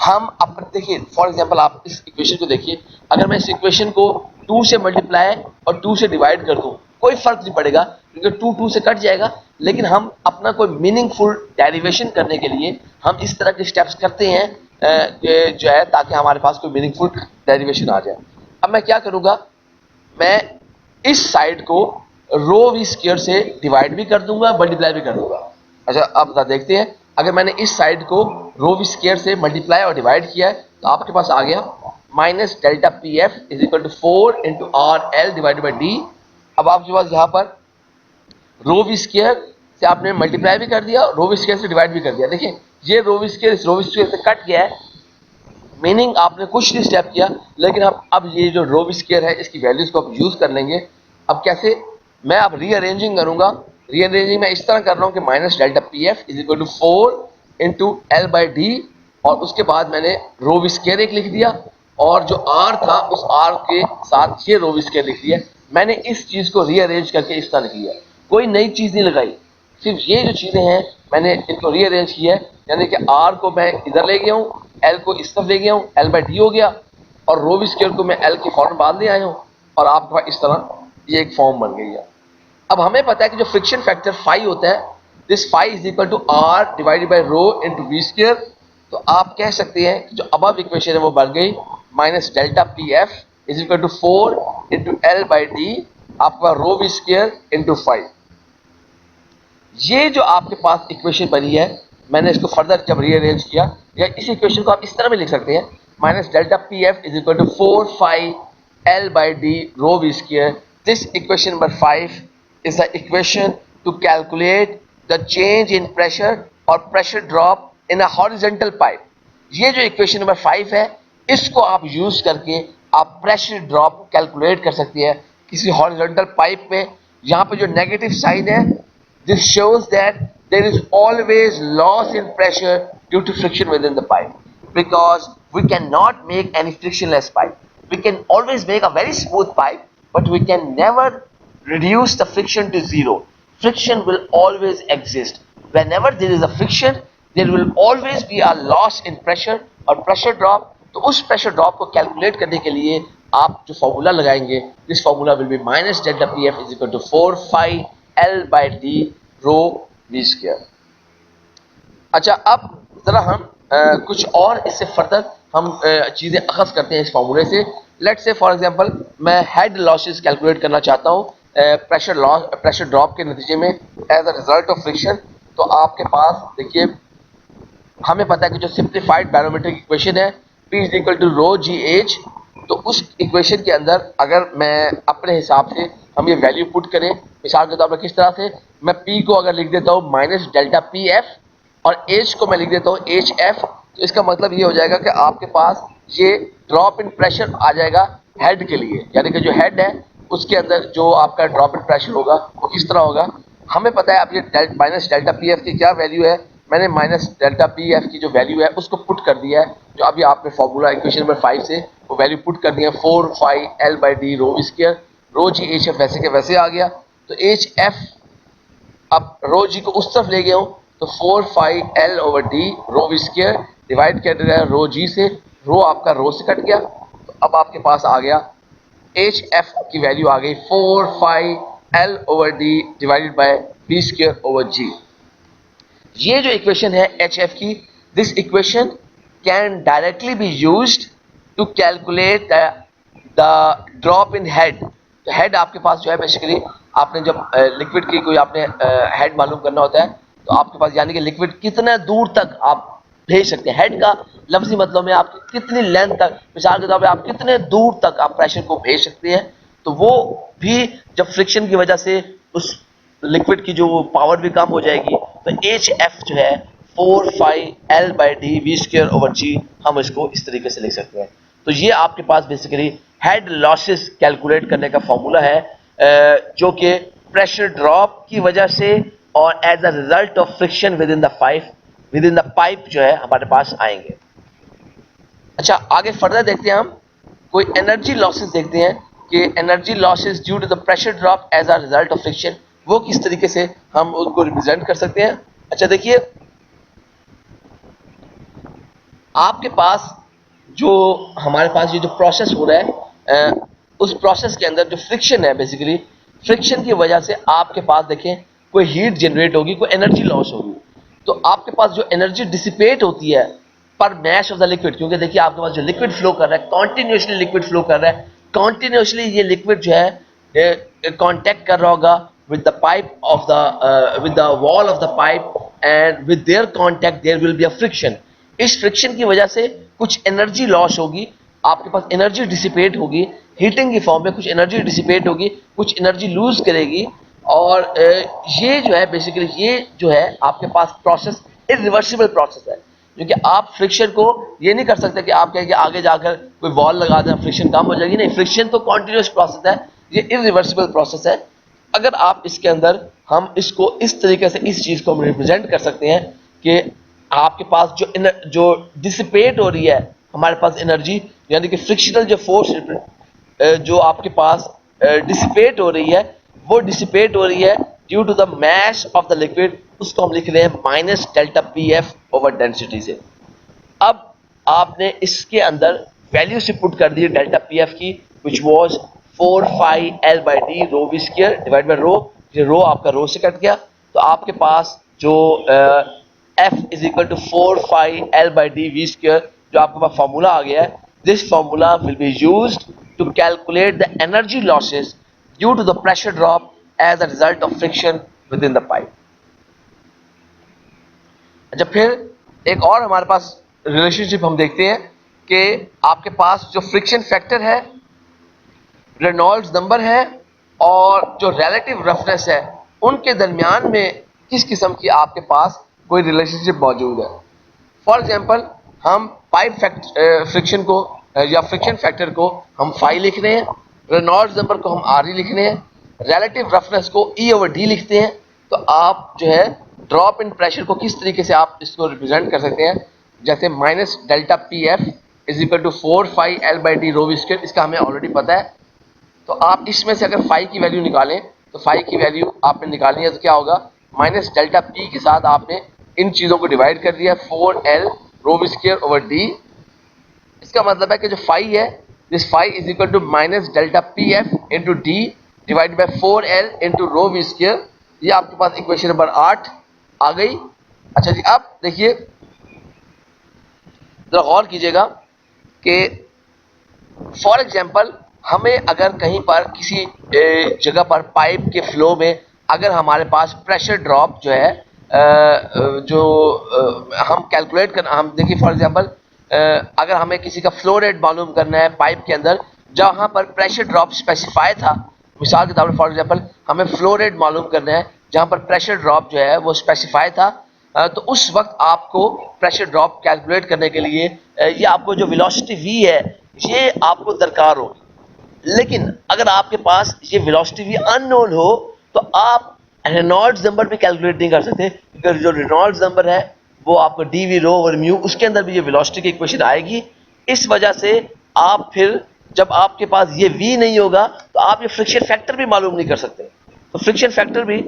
हम अपन देखिए, फॉर एग्जांपल आप इस इक्वेशन को देखिए, अगर मैं इस इक्वेशन को 2 से मल्टीप्लाई और 2 से डिवाइड कर दूं, कोई फर्क नहीं पड़ेगा, क्योंकि 2 से कट जाएगा। लेकिन हम अपना कोई मीनिंगफुल डेरिवेशन करने के लिए हम इस तरह के स्टेप्स करते हैं जो है, ताकि हमारे पास कोई मीनिंगफुल डेरिवेशन आ जाए। अब मैं क्या करूंगा, मैं इस साइड को रो वी स्क्वायर से डिवाइड भी कर दूंगा, मल्टीप्लाई भी कर दूंगा। अच्छा, अब देखते हैं, अगर मैंने इस साइड को रो वी स्क्वायर से मल्टीप्लाई और डिवाइड किया है, तो आपके पास आ गया minus delta pf is equal to 4 into R L divided by D. अब आपके पास यहाँ पर रो वी स्क्वायर से आपने मल्टीप्लाई भी कर दिया, रो वी स्क्वायर से डिवाइड भी कर दिया। देखिए ये रो वी स्क्वायर इस रो वी स्क्वायर से कट गया है, मीनिंग आपने कुछ नहीं स्टेप किया। लेकिन हम अब ये जो रो वी स्क्वायर है इसकी वैल्यूज को आप यूज कर लेंगे। अब कैसे? मैं अब रीअरेंजिंग करूंगा। रीअरेंजिंग मैं इस तरह कर रहा हूँ कि minus delta pf is equal to 4 into L by D, और उसके बाद मैंने रो वी स्क्वायर एक लिख दिया, और जो r था उस r के साथ ये रो वी स्क्वायर लिख दिया। मैंने इस चीज को रीअरेंज करके इस तरह किया, कोई नई चीज नहीं लगाई, सिर्फ ये जो चीजें हैं मैंने इनको रीअरेंज किया है। यानी कि आर को मैं इधर ले गया हूँ, एल को इस तरफ ले गया हूँ, एल बाई डी हो गया, और रो वी स्क्वायर को मैं एल के फॉर्म बाद ले आया हूँ, और आपके पास इस तरह ये एक फॉर्म बन गई है। अब हमें पता है कि जो फ्रिक्शन फैक्टर फाई होता है, this phi is equal to R divided by rho into V square. तो आप कह सकते हैं कि जो अबव इक्वेशन है वो बन गई minus delta P F is equal to 4 into L by D, आपका रो वी स्क्वायर इंटू 5। ये जो आपके पास इक्वेशन बनी है, मैंने इसको फर्दर जब रीअरेंज किया, या इस इक्वेशन को आप इस तरह में लिख सकते हैं, minus delta P F is equal to 4 L by D rho V square. This equation number 5 is the equation to calculate the change in pressure or pressure drop in a horizontal pipe। ये जो equation number 5 है, इसको आप use करके आप pressure drop calculate कर सकते हैं किसी हॉरिजॉन्टल पाइप में। यहाँ पे जो नेगेटिव साइन है, this shows that there is always loss in pressure due to friction within the pipe, because we can not make any frictionless pipe. We can always make a very smooth pipe, but we can never reduce the friction to zero। Friction will always exist। Whenever there is a friction, there will always be a loss in pressure और pressure drop। तो उस pressure drop को calculate करने के लिए आप जो formula लगाएंगे, this formula will be minus delta PF is equal to 4 phi L by D rho V square। अच्छा, अब जरा हम कुछ और इससे फर्दर हम चीजें अखज़ करते हैं इस फॉर्मूले से। लेट्स से फॉर एग्जांपल मैं हेड लॉसेस कैलकुलेट करना चाहता हूँ प्रेशर ड्रॉप के नतीजे में as a result of friction. तो आपके पास देखिए, हमें पता है कि जो सिंप्लीफाइड बैरोमेट्रिक इक्वेशन है P is equal to rho G H. तो उस इक्वेशन के अंदर अगर मैं अपने हिसाब से हम ये वैल्यू पुट करें, मिसाल के तौर पर किस तरह से, मैं P को अगर लिख देता हूँ माइनस डेल्टा पी एफ और H को मैं लिख देता हूँ एच एफ, तो इसका मतलब ये हो जाएगा कि आपके पास ये ड्रॉप इन प्रेशर आ जाएगा हेड के लिए। यानी कि जो हेड है उसके अंदर जो आपका ड्रॉप इन प्रेशर होगा वो किस तरह होगा। हमें पता है अब ये माइनस डेल्टा पी एफ की क्या वैल्यू है, मैंने माइनस डेल्टा पी एफ की जो वैल्यू है उसको पुट कर दिया है, जो अभी आपने फॉर्मूला इक्वेशन नंबर 5 से वो वैल्यू पुट कर दिया है 4 phi L by D rho square. Rho G H F वैसे के वैसे आ गया, तो एच एफ अब रो जी को उस तरफ ले गया हूँ, तो 4 phi L over D rho square divide कर दिया रो जी से, रो आपका रो से कट गया, तो अब आपके पास आ गया एच एफ की वैल्यू आ गई 4 phi L over D divided by B square over G. ये जो इक्वेशन है एच एफ की, this equation can directly be used to calculate the drop in head. तो हेड आपके पास जो है बेसिकली आपने जब लिक्विड की कोई आपने हेड मालूम करना होता है, तो आपके पास यानी कि लिक्विड कितना दूर तक आप भेज सकते हैं, हेड का लफ्जी मतलब में आप कितनी लेंथ तक, मिसाल के तौर पे आप कितने दूर तक आप प्रेशर को भेज सकते हैं। तो वो भी जब फ्रिक्शन की वजह से उस लिक्विड की जो पावर भी कम हो जाएगी, तो एच एफ जो है 4 phi L by D V square over G, हम इसको इस तरीके से लिख सकते हैं। तो ये आपके पास बेसिकली हेड लॉसेस कैलकुलेट करने का फॉर्मूला है, जो कि प्रेशर ड्रॉप की वजह से और as a result of friction within the pipe जो है हमारे पास आएंगे। अच्छा, आगे फर्दर देखते हैं, हम कोई एनर्जी लॉसेस देखते हैं कि energy losses due to the pressure drop as a result of friction, वो किस तरीके से हम उनको रिप्रेजेंट कर सकते हैं। अच्छा देखिए, आपके पास जो हमारे पास ये जो प्रोसेस हो रहा है, उस प्रोसेस के अंदर जो फ्रिक्शन है, बेसिकली फ्रिक्शन की वजह से आपके पास देखें कोई हीट जनरेट होगी, कोई एनर्जी लॉस होगी। तो आपके पास जो एनर्जी डिसिपेट होती है पर मैश ऑफ द लिक्विड, क्योंकि देखिए आपके पास जो लिक्विड फ्लो कर रहा है, कॉन्टिन्यूसली लिक्विड फ्लो कर रहा है, कॉन्टिन्यूसली ये लिक्विड जो है कांटेक्ट कर रहा होगा with the pipe of the with the wall of the pipe, and with their contact there will be a friction। इस फ्रिक्शन की वजह से कुछ एनर्जी लॉस होगी, आपके पास एनर्जी डिसिपेट होगी, हीटिंग की फॉर्म में कुछ एनर्जी डिसिपेट होगी, कुछ एनर्जी लूज करेगी, और ये जो है बेसिकली ये जो है आपके पास प्रोसेस इरिवर्सिबल प्रोसेस है, क्योंकि आप फ्रिक्शन को ये नहीं कर सकते कि आप कहें कि आगे जाकर कोई वॉल लगा दें फ्रिक्शन कम हो जाएगी, नहीं, फ्रिक्शन तो कॉन्टिन्यूस प्रोसेस है, ये इरिवर्सिबल प्रोसेस है। अगर आप इसके अंदर हम इसको इस तरीके से इस चीज को हम रिप्रेजेंट कर सकते हैं कि आपके पास जो डिसिपेट हो रही है हमारे पास एनर्जी, यानी कि फ्रिक्शनल जो फोर्स जो आपके पास डिसिपेट हो रही है, वो डिसिपेट हो रही है due to the mass of the liquid, उसको हम लिख रहे हैं minus delta P F over density से। अब आपने इसके अंदर वैल्यू से पुट कर दी डेल्टा पी एफ की, which was 4πL/d rho V square divide by rho, rho आपका रो से कट गया, तो आपके पास जो F is equal to 4πL/d V square जो आपके पास फॉर्मूला आ गया है, this formula will be used to calculate the energy losses due to the pressure drop as a result of friction within the pipe। अच्छा, फिर एक और हमारे पास रिलेशनशिप हम देखते हैं कि आपके पास जो फ्रिक्शन फैक्टर है, रेनॉल्ड्स नंबर है और जो रिलेटिव रफनेस है, उनके दरमियान में किस किस्म की आपके पास कोई रिलेशनशिप मौजूद है। फॉर एग्जांपल, हम पाइप फ्रिक्शन को या फ्रिक्शन फैक्टर को हम फाई लिख रहे हैं, रेनॉल्ड्स नंबर को हम आर लिख रहे हैं, रिलेटिव रफनेस को E/D लिखते हैं, तो आप जो है ड्रॉप इन प्रेशर को किस तरीके से आप इसको रिप्रेजेंट कर सकते हैं, जैसे minus delta P F is equal to 4πL/d rho V square, इसका हमें ऑलरेडी पता है। तो आप इसमें से अगर फाई की वैल्यू निकालें तो फाई की वैल्यू आपने निकालनी है, तो क्या होगा, माइनस डेल्टा पी के साथ आपने इन चीज़ों को डिवाइड कर दिया, 4L rho V square over D. इसका मतलब है कि जो फाई है, this phi is equal to minus delta P F into D divide by 4L into rho V square. ये आपके पास इक्वेशन नंबर 8 आ गई। अच्छा जी, अब देखिए जरा गौर कीजिएगा कि फॉर एग्जांपल हमें अगर कहीं पर किसी जगह पर पाइप के फ्लो में अगर हमारे पास प्रेशर ड्रॉप जो है हम कैलकुलेट करना, हम देखिए फॉर एग्जांपल अगर हमें किसी का फ्लो रेट मालूम करना है पाइप के अंदर जहां पर प्रेशर ड्रॉप स्पेसिफाई था, मिसाल के तौर पर फॉर एग्जांपल हमें फ्लो रेट मालूम करना है जहां पर प्रेशर ड्रॉप जो है वो स्पेसिफाई था, तो उस वक्त आपको प्रेशर ड्रॉप कैलकुलेट करने के लिए ये आपको जो वेलोसिटी v है ये आपको दरकार होगी। लेकिन अगर आपके पास ये वेलोसिटी v अननोन हो तो आप रेनॉल्ड्स नंबर भी कैलकुलेट नहीं कर सकते, क्योंकि जो रेनॉल्ड्स नंबर है वो आपको dv रो ओवर म्यू, उसके अंदर भी ये वेलोसिटी की इक्वेशन आएगी। इस वजह से आप फिर जब आपके पास ये v नहीं होगा तो आप ये फ्रिक्शन फैक्टर भी मालूम नहीं कर सकते। तो फ्रिक्शन फैक्टर भी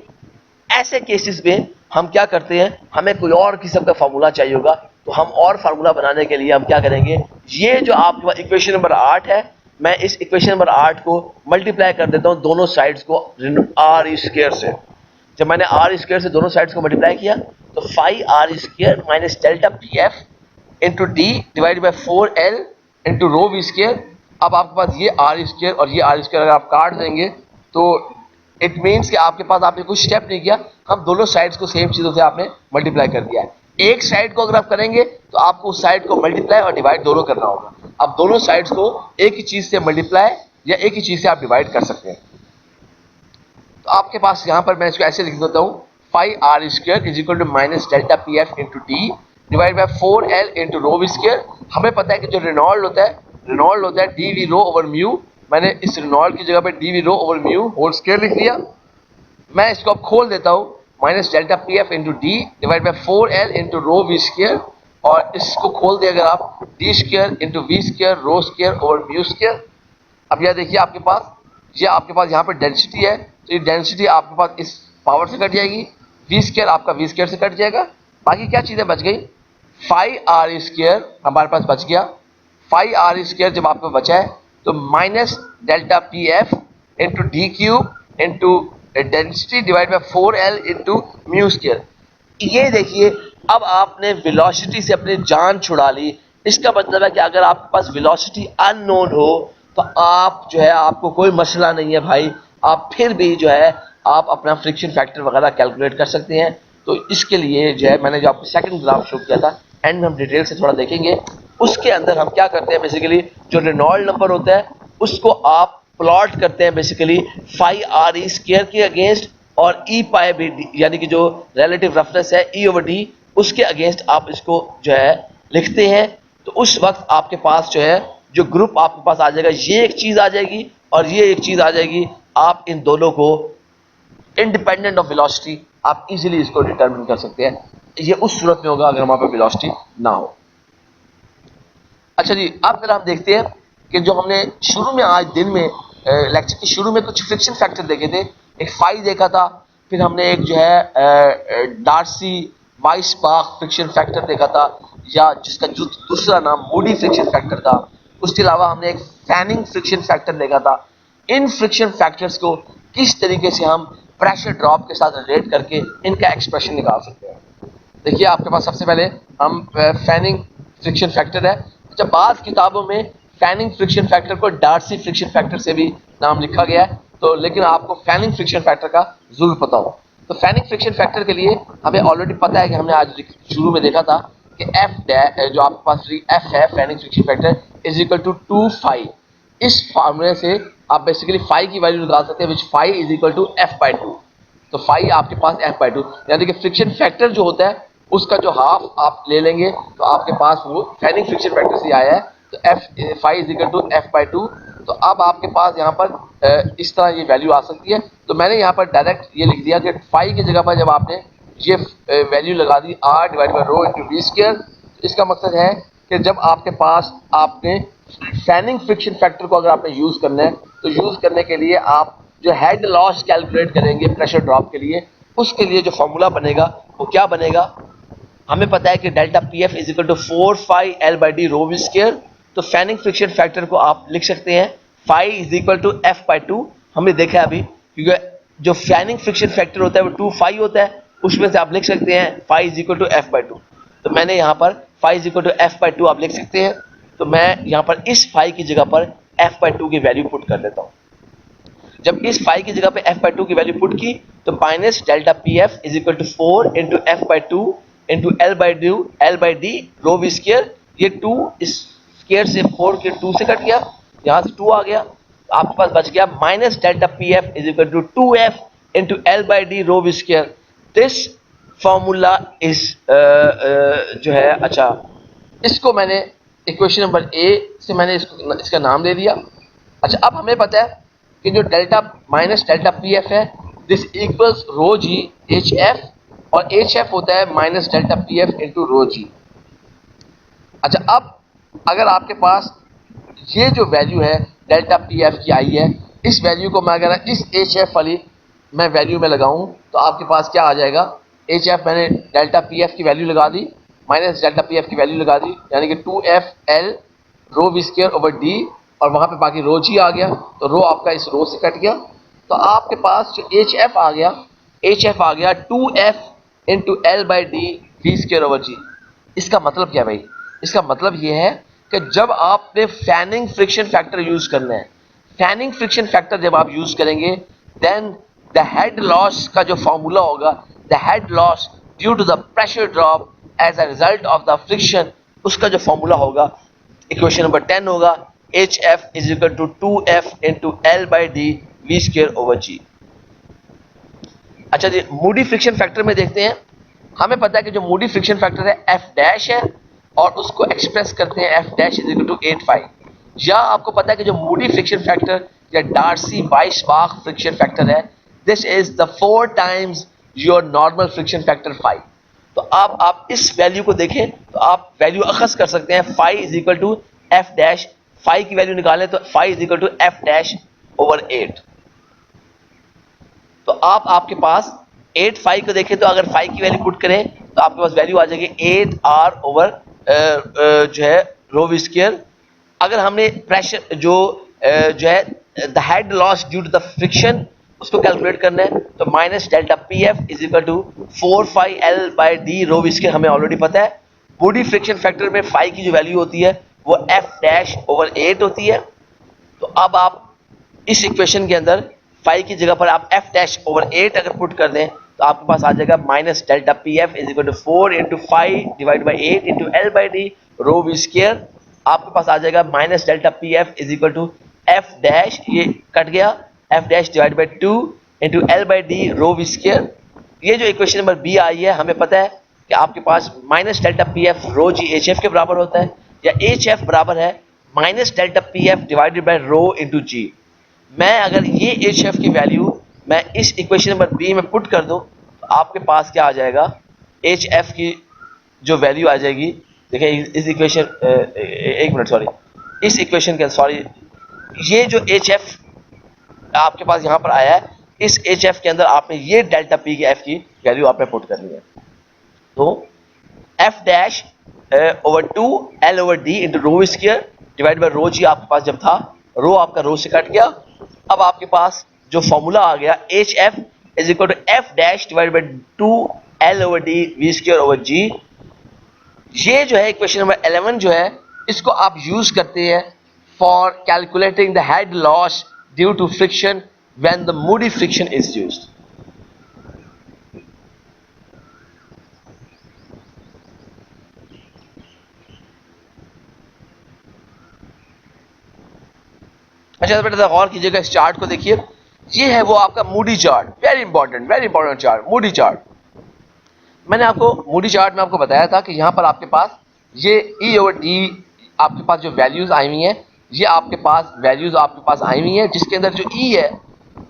ऐसे केसेस में हम क्या करते हैं, हमें कोई और किस्म का फार्मूला चाहिए होगा, तो हम और फार्मूला बनाने के लिए हम क्या करेंगे, ये जो आपके पास इक्वेशन नंबर 8 है, मैं इस इक्वेशन नंबर 8 को मल्टीप्लाई कर देता हूँ दोनों साइड्स को r स्क्वायर से। जब मैंने r स्क्वायर से दोनों साइड्स को मल्टीप्लाई किया तो 5r square minus delta P F into D divide by 4L into rho V square. अब आपके पास ये r स्क्वायर और ये r स्क्वायर अगर आप काट देंगे तो इट मीन्स कि आपके पास आपने कुछ स्टेप नहीं किया, हम दोनों साइड्स को सेम चीज़ों से आपने मल्टीप्लाई कर दिया है। एक साइड को अगर आप करेंगे तो आपको उस साइड को मल्टीप्लाई और डिवाइड दोनों करना होगा। अब दोनों साइड्स को एक ही चीज़ से मल्टीप्लाई या एक ही चीज़ से आप डिवाइड कर सकते हैं। तो आपके पास यहाँ पर मैं इसको ऐसे लिख देता हूँ, 5r square is equal to minus delta P F into D divide by 4L into rho V square. हमें पता है कि जो रेनॉल्ड होता है dv रो ओवर म्यू, मैंने इस रेनॉल्ड की जगह पे dv rho over mu whole square लिख दिया। मैं इसको अब खोल देता हूँ, minus delta P F into D divide by 4L into rho V square, और इसको खोल दिया अगर आप D square into V square rho square over mu square. अब यह देखिए आपके पास यहाँ पर डेंसिटी है, तो ये डेंसिटी आपके पास इस पावर से कट जाएगी, वी स्क्वायर आपका वी स्क्वायर से कट जाएगा, बाकी क्या चीज़ें बच गई, 5r स्क्वायर हमारे पास बच गया। 5r स्क्वायर जब आपको बचा है तो minus delta P F into D cube into density divide by 4L into mu square. ये देखिए अब आपने वेलोसिटी से अपनी जान छुड़ा ली। इसका मतलब है कि अगर आपके पास वेलोसिटी अननोन हो तो आप जो है आपको कोई मसला नहीं है भाई, आप फिर भी जो है आप अपना फ्रिक्शन फैक्टर वगैरह कैलकुलेट कर सकते हैं। तो इसके लिए जो है मैंने जो आपको सेकंड ग्राफ शो किया था, एंड में हम डिटेल से थोड़ा देखेंगे। उसके अंदर हम क्या करते हैं, बेसिकली जो रेनॉल्ड नंबर होता है उसको आप प्लॉट करते हैं बेसिकली 5r स्क्वायर के अगेंस्ट, और ई पाई बी यानी कि जो रिलेटिव रफनेस है E/D उसके अगेंस्ट आप इसको जो है लिखते हैं। तो उस वक्त आपके पास जो है जो ग्रुप आपके पास आ जाएगा, ये एक चीज़ आ जाएगी और ये एक चीज़ आ जाएगी। आप इन दोनों को इंडिपेंडेंट ऑफ वेलोसिटी आप इजीली इसको डिटरमिन कर सकते हैं। ये उस सूरत में होगा अगर हमारे पास वेलोसिटी ना हो। अच्छा जी, अब फिर हम देखते हैं कि जो हमने शुरू में आज दिन में लेक्चर के शुरू में कुछ फ्रिक्शन फैक्टर देखे थे, एक फाई देखा था, फिर हमने एक जो है डार्सी वाइसबाख फ्रिक्शन फैक्टर देखा था, या जिसका दूसरा नाम मूडी फ्रिक्शन फैक्टर था। उसके अलावा हमने एक फैनिंग फ्रिक्शन फैक्टर देखा था। इन फ्रिक्शन फैक्टर्स को किस तरीके से हम प्रेशर ड्रॉप के साथ रिलेट करके इनका एक्सप्रेशन निकाल सकते हैं। देखिए आपके पास सबसे पहले हम फैनिंग फ्रिक्शन फैक्टर है। जब बाद किताबों में फैनिंग फ्रिक्शन फैक्टर को डार्सी फ्रिक्शन फैक्टर से भी नाम लिखा गया है, तो लेकिन आपको फैनिंग फ्रिक्शन फैक्टर का जरूर पता हो। तो फैनिंग फ्रिक्शन फैक्टर के लिए हमें ऑलरेडी पता है कि हमने आज शुरू में देखा था कि एफ जो आपके पास एफ है Fanning friction factor is equal to 2 phi. इस फार्मूले से आप बेसिकली फाई की वैल्यू निकाल सकते हैं, which phi is equal to F by 2। तो फाई आपके पास एफ बाई 2, यानी कि फ्रिक्शन फैक्टर जो होता है उसका जो हाफ आप ले लेंगे तो आपके पास वो फैनिंग फ्रिक्शन फैक्टर से आया है, तो F phi is equal to F by 2। तो अब आपके पास यहाँ पर इस तरह ये वैल्यू आ सकती है। तो मैंने यहाँ पर डायरेक्ट ये लिख दिया कि फाई की जगह पर जब आपने ये वैल्यू लगा दी R divide by rho into V square, इसका मकसद है कि जब आपके पास आपने फैनिंग फ्रिक्शन फैक्टर को अगर आपने यूज़ करना है तो यूज़ करने के लिए आप जो हेड लॉस कैलकुलेट करेंगे प्रेशर ड्रॉप के लिए, उसके लिए जो फॉर्मूला बनेगा वो क्या बनेगा। हमें पता है कि delta P F is equal to 4 phi L by D rho V square. तो फैनिंग फ्रिक्शन फैक्टर को आप लिख सकते हैं phi is equal to F by 2। हमने देखा है अभी, क्योंकि जो फैनिंग फ्रिक्शन फैक्टर होता है वो 2 फाई होता है, उसमें से आप लिख सकते हैं phi is equal to F by 2। तो मैंने यहाँ पर phi is equal to F by 2 आप लिख सकते हैं। तो मैं यहाँ पर इस फाई की जगह पर एफ बाई 2 की वैल्यू पुट कर देता हूँ। जब इस फाई की जगह पे एफ बाई 2 की वैल्यू पुट की तो minus delta P F is equal to 4 into F by 2 into L by D rho V square. ये 2 इस स्क्वायर से 4 के 2 से कट गया, यहाँ से 2 आ गया, आपके पास बच गया minus delta P F is equal to 2f into L by D rho V square. This formula is जो है, अच्छा इसको मैंने इक्वेशन नंबर ए से मैंने इसका नाम दे दिया। अच्छा अब हमें पता है कि जो delta minus delta P F है this equals rho G H F, और एच एफ होता है minus delta P F into rho G. अच्छा अब अगर आपके पास ये जो वैल्यू है डेल्टा पी एफ की आई है, इस वैल्यू को मैं अगर इस एच एफ वाली मैं वैल्यू में लगाऊं तो आपके पास क्या आ जाएगा, एच एफ मैंने डेल्टा पी एफ की वैल्यू लगा दी माइनस डेल्टा पी एफ की वैल्यू लगा दी, यानी कि 2f l rho V square over D, और वहाँ पे बाकी रो जी आ गया, तो रो आपका इस रो से कट गया। तो आपके पास जो एच एफ आ गया, एच एफ आ गया 2f into L by D V square over G. इसका मतलब क्या भाई, इसका मतलब ये है कि जब आपने फैनिंग फ्रिक्शन फैक्टर यूज करना है, फैनिंग फ्रिक्शन फैक्टर जब आप यूज करेंगे देन द हेड लॉस का जो फॉर्मूला होगा, the head loss due to the pressure drop as a result of the friction, उसका जो फॉर्मूला होगा इक्वेशन नंबर 10 होगा H F is equal to 2f into L by D V square over G. अच्छा जी, Moody friction factor में देखते हैं। हमें पता है कि जो मूडी फ्रिक्शन फैक्टर है एफ डैश है, और उसको एक्सप्रेस करते हैं F dash is equal to 8 या आपको पता है कि जो मूडी फ्रिक्शन फैक्टर या डार्सी वाइसबाख फ्रिक्शन फैक्टर है this is the 4 times your normal friction factor 5। तो आप इस वैल्यू को देखें तो आप वैल्यू अखज कर सकते हैं phi is equal to F dash, phi की वैल्यू निकालें तो phi is equal to F dash over 8। तो आपके पास 8 फाई को देखें तो अगर फाई की वैल्यू पुट करें तो आपके पास वैल्यू आ जाएगी 8 आर ओवर जो है रो वी स्क्वायर। अगर हमने प्रेशर जो है the head loss due to the friction उसको कैलकुलेट करना है तो minus delta P F is equal to 4 phi L by D rho V square हमें ऑलरेडी पता है। बॉडी फ्रिक्शन फैक्टर में फाई की जो वैल्यू होती है वो एफ डैश ओवर 8 होती है। तो अब आप इस इक्वेशन के अंदर फाई की जगह पर आप एफ डैश ओवर 8 अगर पुट कर दें तो आपके पास आ जाएगा minus delta P F is equal to 4 into phi divide by 8 into L by D rho V square. आपके पास आ जाएगा minus delta P F is equal to F dash, ये कट गया, F dash divide by 2 into L by D rho V square. ये जो equation number B I है हमें पता है कि आपके पास minus delta P F rho G H F के बराबर होता है, या एच एफ बराबर है minus delta P F divided by rho into G. मैं अगर ये एच एफ की वैल्यू मैं इस इक्वेशन नंबर बी में पुट कर दूं तो आपके पास क्या आ जाएगा, एच एफ की जो वैल्यू आ जाएगी, देखिए इस इक्वेशन एक मिनट सॉरी, इस इक्वेशन के सॉरी ये जो एच एफ आपके पास यहाँ पर आया है, इस एच एफ के अंदर आपने ये डेल्टा पी के एफ की वैल्यू आपने पुट करनी है। तो F dash over 2 L over D into rho square divide by rho G आपके पास जब था, रो आपका रो से कट गया। अब आपके पास जो फॉर्मूला आ गया H F is equal to F dash divide by 2 L over D V square over G. ये जो है क्वेश्चन नंबर 11 जो है, इसको आप यूज करते हैं for calculating the head loss due to friction when the Moody friction is used. अच्छा बेटा गौर कीजिएगा, इस चार्ट को देखिए, ये है वो आपका Moody chart, very important chart, Moody chart. मैंने आपको मूडी चार्ट में आपको बताया था कि यहाँ पर आपके पास ये ई ओवर डी आपके पास जो वैल्यूज आई हुई हैं, ये आपके पास वैल्यूज आपके पास आई हुई हैं, जिसके अंदर जो ई है,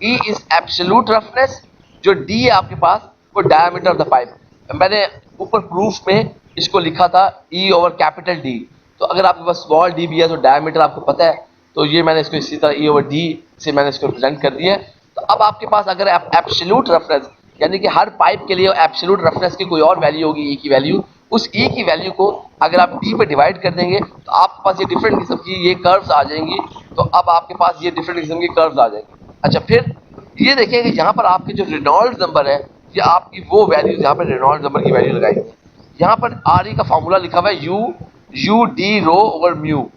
ई इज एब्सोल्यूट रफनेस, जो डी है आपके पास वो डायमीटर ऑफ द पाइप। मैंने ऊपर प्रूफ में इसको लिखा था ई ओवर कैपिटल डी, तो अगर आपके पास स्मॉल डी भी है तो डायमीटर आपको पता है, तो ये मैंने इसको इसी तरह ई ओवर डी से मैंने इसको रिप्रेजेंट कर दिया है। तो अब आपके पास अगर आप एब्सोल्यूट रफनेस, यानी कि हर पाइप के लिए एब्सोल्यूट रफनेस की कोई और वैल्यू होगी, ई की वैल्यू, उस ई की वैल्यू को अगर आप डी पे डिवाइड कर देंगे तो आपके पास ये डिफरेंट किस्म की ये कर्व्स आ जाएंगी। तो अब आपके पास ये डिफरेंट किस्म की कर्व्स आ जाएंगी। अच्छा, फिर ये देखें कि यहाँ पर आपके जो रेनॉल्ड्स नंबर है, ये आपकी वो वैल्यूज यहाँ पर रेनॉल्ड्स नंबर की वैल्यू लगाएंगे। यहाँ पर आर ई का फॉर्मूला लिखा हुआ है यू डी रो ओवर म्यू।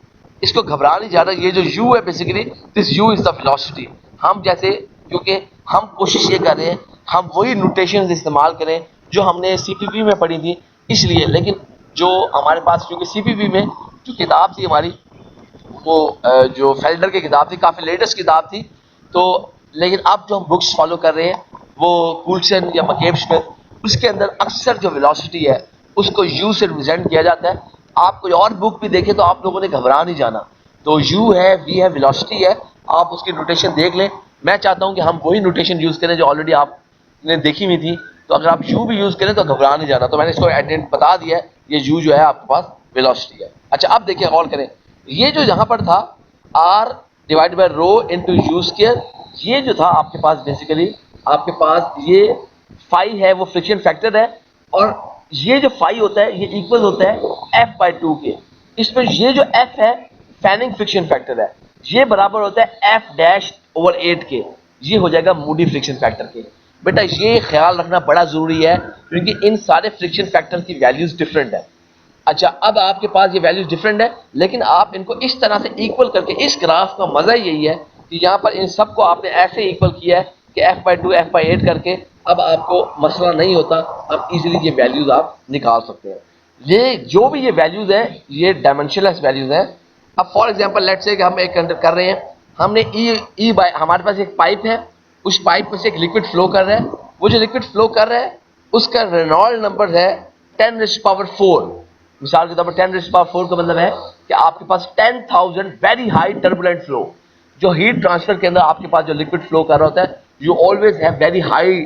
इसको घबरा नहीं जाना, ये जो u है basically this u is the velocity. हम जैसे, क्योंकि हम कोशिश ये कर रहे हैं हम वही नोटेशंस इस्तेमाल करें जो हमने सीपीपी में पढ़ी थी, इसलिए। लेकिन जो हमारे पास, क्योंकि सीपीपी में जो किताब थी हमारी, वो जो फेल्डर की किताब थी, काफ़ी लेटेस्ट किताब थी, तो लेकिन अब जो हम बुक्स फॉलो कर रहे हैं वो कूल्सन या मकेब स्मिथ, उसके अंदर अक्सर जो वेलोसिटी है उसको u से रिप्रेजेंट किया जाता है। आप कोई और बुक भी देखें तो आप लोगों ने घबरा नहीं जाना, तो u है, v है, वेलोसिटी है, आप उसकी नोटेशन देख लें। मैं चाहता हूं कि हम वही नोटेशन यूज़ करें जो ऑलरेडी आपने देखी हुई थी, तो अगर आप u भी यूज़ करें तो घबरा नहीं जाना। तो मैंने इसको एडेंट बता दिया है, ये u जो है आपके पास वेलोसिटी है। अच्छा, अब देखिए गौर करें, ये जो यहाँ पर था r divide by rho into U square, ये जो था आपके पास बेसिकली आपके पास ये फाई है, वो फ्रिक्शन फैक्टर है, और ये जो फाई होता है ये इक्वल होता है f बाई 2 के। इसमें ये जो f है फैनिंग फ्रिक्शन फैक्टर है, ये बराबर होता है f डैश ओवर 8 के, ये हो जाएगा मूडी फ्रिक्शन फैक्टर के। बेटा ये ख्याल रखना बड़ा जरूरी है क्योंकि इन सारे फ्रिक्शन फैक्टर की वैल्यूज डिफरेंट है। अच्छा, अब आपके पास ये वैल्यूज डिफरेंट है, लेकिन आप इनको इस तरह से इक्वल करके, इस ग्राफ का मजा यही है कि यहाँ पर इन सबको आपने ऐसे इक्वल किया है कि f बाई 2 f बाई 8 करके, अब आपको मसला नहीं होता, आप इजीली ये वैल्यूज आप निकाल सकते हैं। ये जो भी ये वैल्यूज है ये डायमेंशनलेस वैल्यूज है। अब फॉर एग्जांपल लेट्स से कि हम एक कर रहे हैं, हमने ई बाय, हमारे पास एक पाइप है, उस पाइप में से एक लिक्विड फ्लो कर रहा है, वो जो लिक्विड फ्लो कर रहा है उसका रेनॉल्ड नंबर है 10⁴। मिसाल के तौर पर 10⁴ का मतलब है कि आपके पास 10,000 वेरी हाई टर्बुलेंट फ्लो, जो हीट ट्रांसफर के अंदर आपके पास जो लिक्विड फ्लो कर रहा होता है, you always have very high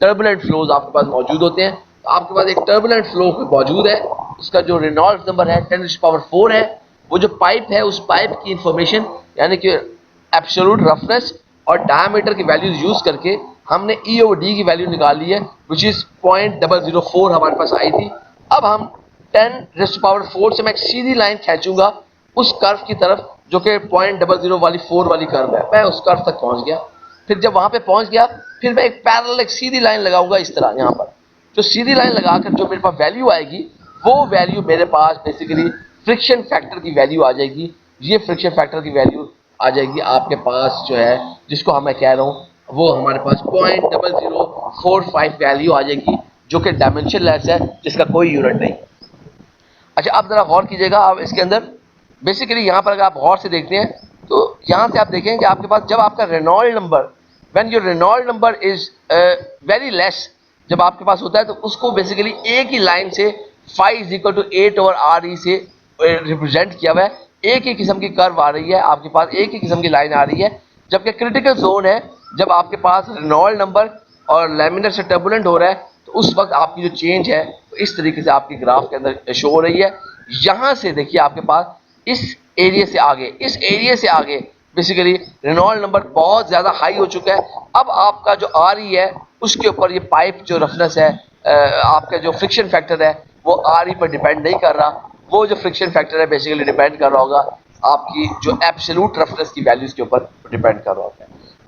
turbulent flows आपके पास मौजूद होते हैं। तो आपके पास एक टर्बुलेंट फ्लो मौजूद है, उसका जो रेनॉल्ड्स नंबर है 10⁴ है। वो जो पाइप है उस पाइप की इंफॉर्मेशन यानी कि एब्सोल्यूट रफनेस और डायमीटर की वैल्यूज यूज करके हमने ई ओवर डी की वैल्यू निकाल ली है, विच इज 0.004 हमारे पास आई थी। अब हम 10⁴ से मैं एक सीधी लाइन खींचूंगा उस कर्व की तरफ जो कि 0.004 वाली कर्व है, मैं उस कर्व तक पहुंच गया। फिर जब वहां पे पहुंच गया फिर मैं एक पैरेलल एक सीधी लाइन लगाऊंगा इस तरह, यहाँ पर जो सीधी लाइन लगाकर जो मेरे पास वैल्यू आएगी वो वैल्यू मेरे पास बेसिकली फ्रिक्शन फैक्टर की वैल्यू आ जाएगी। ये फ्रिक्शन फैक्टर की वैल्यू आ जाएगी आपके पास जो है, जिसको हम मैं कह रहा हूँ वो हमारे पास 0.0045 वैल्यू आ जाएगी, जो कि डायमेंशनलेस है, जिसका कोई यूनिट नहीं। अच्छा, अब जरा गौर कीजिएगा, अब इसके अंदर बेसिकली यहाँ पर अगर आप गौर से देखते हैं तो यहाँ से आप देखें कि आपके पास जब आपका Reynold number, when your Reynold number is very less, जब आपके पास होता है तो उसको बेसिकली एक ही लाइन से phi is equal to 8 over R E से रिप्रेजेंट किया हुआ है। एक ही किस्म की कर्व आ रही है आपके पास, एक ही किस्म की लाइन आ रही है। जबकि क्रिटिकल जोन है जब आपके पास रेनॉल्ड नंबर और लैमिनर से टर्बुलेंट हो रहा है, तो उस वक्त आपकी जो चेंज है तो इस तरीके से आपकी ग्राफ के अंदर शो हो रही है। यहाँ से देखिए आपके पास इस एरिया से आगे, इस एरिया से आगे बेसिकली रेनॉल्ड नंबर बहुत ज़्यादा हाई हो चुका है। अब आपका जो RE है उसके ऊपर ये पाइप जो रफनेस है, आपका जो फ्रिक्शन फैक्टर है वो RE पर डिपेंड नहीं कर रहा, वो जो फ्रिक्शन फैक्टर है बेसिकली डिपेंड कर रहा होगा आपकी जो एब्सोल्यूट रफनेस की वैल्यूज के ऊपर डिपेंड कर रहा होगा।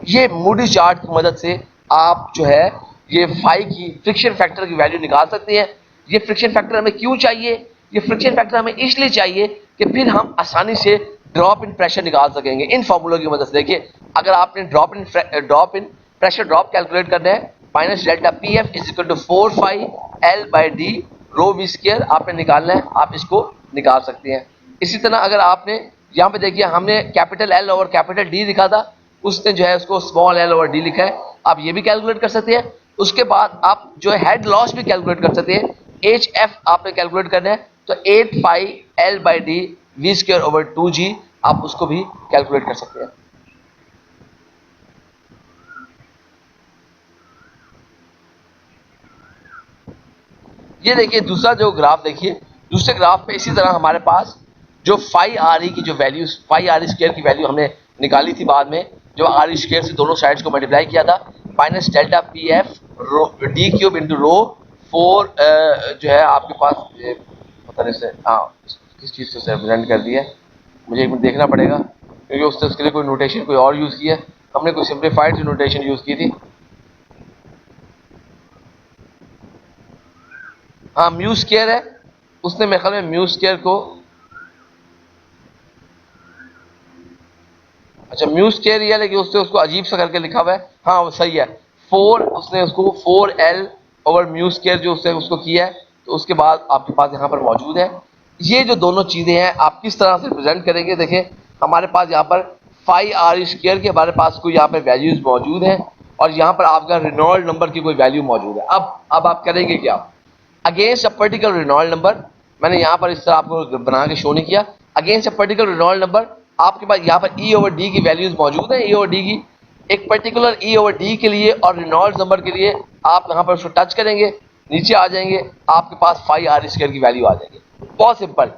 ये मूडी चार्ट की मदद से आप जो है ये फाई की फ्रिक्शन फैक्टर की वैल्यू निकाल सकते हैं। ये फ्रिक्शन फैक्टर हमें क्यों चाहिए? ये फ्रिक्शन फैक्टर हमें इसलिए चाहिए कि फिर हम आसानी से ड्रॉप इन प्रेशर निकाल सकेंगे इन फॉर्मूलों की मदद से। देखिए, अगर आपने drop in pressure drop calculate करना है, minus delta P F is equal to 4 phi L by D rho V square आपने निकालना है, आप इसको निकाल सकते हैं। इसी तरह अगर आपने यहाँ पे देखिए हमने capital L over capital D लिखा था, उसने जो है उसको स्मॉल एल ओवर डी लिखा है, आप ये भी कैलकुलेट कर सकते हैं। उसके बाद आप जो है हेड लॉस भी कैलकुलेट कर सकते हैं। एच एफ आपने कैलकुलेट करना है तो 8 phi L by D V square over 2g आप उसको भी कैलकुलेट कर सकते हैं। ये देखिए दूसरा जो ग्राफ, देखिए दूसरे ग्राफ पे इसी तरह हमारे पास जो फाई RE की जो वैल्यू, फाई RE स्क्वायर की वैल्यू हमने निकाली थी बाद में, जो RE स्क्वायर से दोनों साइड्स को मल्टीप्लाई किया था, minus delta P F D cube into rho 4 जो है आपके पास पता नहीं से किस चीज़ से रिप्रेजेंट कर दिया है, मुझे एक मिनट देखना पड़ेगा क्योंकि उसके लिए कोई नोटेशन कोई और यूज़ किया है, हमने कोई सिंप्लीफाइड सी नोटेशन यूज़ की थी। हाँ, म्यू स्क्वायर है, उसने मेरे ख्याल में म्यू स्क्वायर को, अच्छा म्यू स्क्वायर ही है लेकिन उसने उसको अजीब सा करके लिखा हुआ है। हाँ वो सही है, 4 उसने उसको 4L ओवर म्यू स्क्वायर जो उसने उसको किया है, तो उसके बाद आपके पास यहाँ पर मौजूद है। ये जो दोनों चीज़ें हैं आप किस तरह से रिप्रेजेंट करेंगे? देखें हमारे पास यहाँ पर फाई RE स्क्वायर के हमारे पास कोई यहाँ पर वैल्यूज मौजूद है और यहाँ पर आपका रेनॉल्ड नंबर की कोई वैल्यू मौजूद है। अब आप करेंगे क्या? Against a particular Reynold number, मैंने यहाँ पर इस तरह आपको बना के शो नहीं किया, against a particular Reynold number आपके पास यहाँ पर E ओवर डी की वैल्यूज मौजूद है। E ओवर डी की एक पर्टिकुलर E ओवर डी के लिए और रेनॉल्ड नंबर के लिए आप यहाँ पर उसको टच करेंगे, नीचे आ जाएंगे, आपके पास फाई RE स्क्वायर की वैल्यू आ जाएगी। बहुत सिंपल,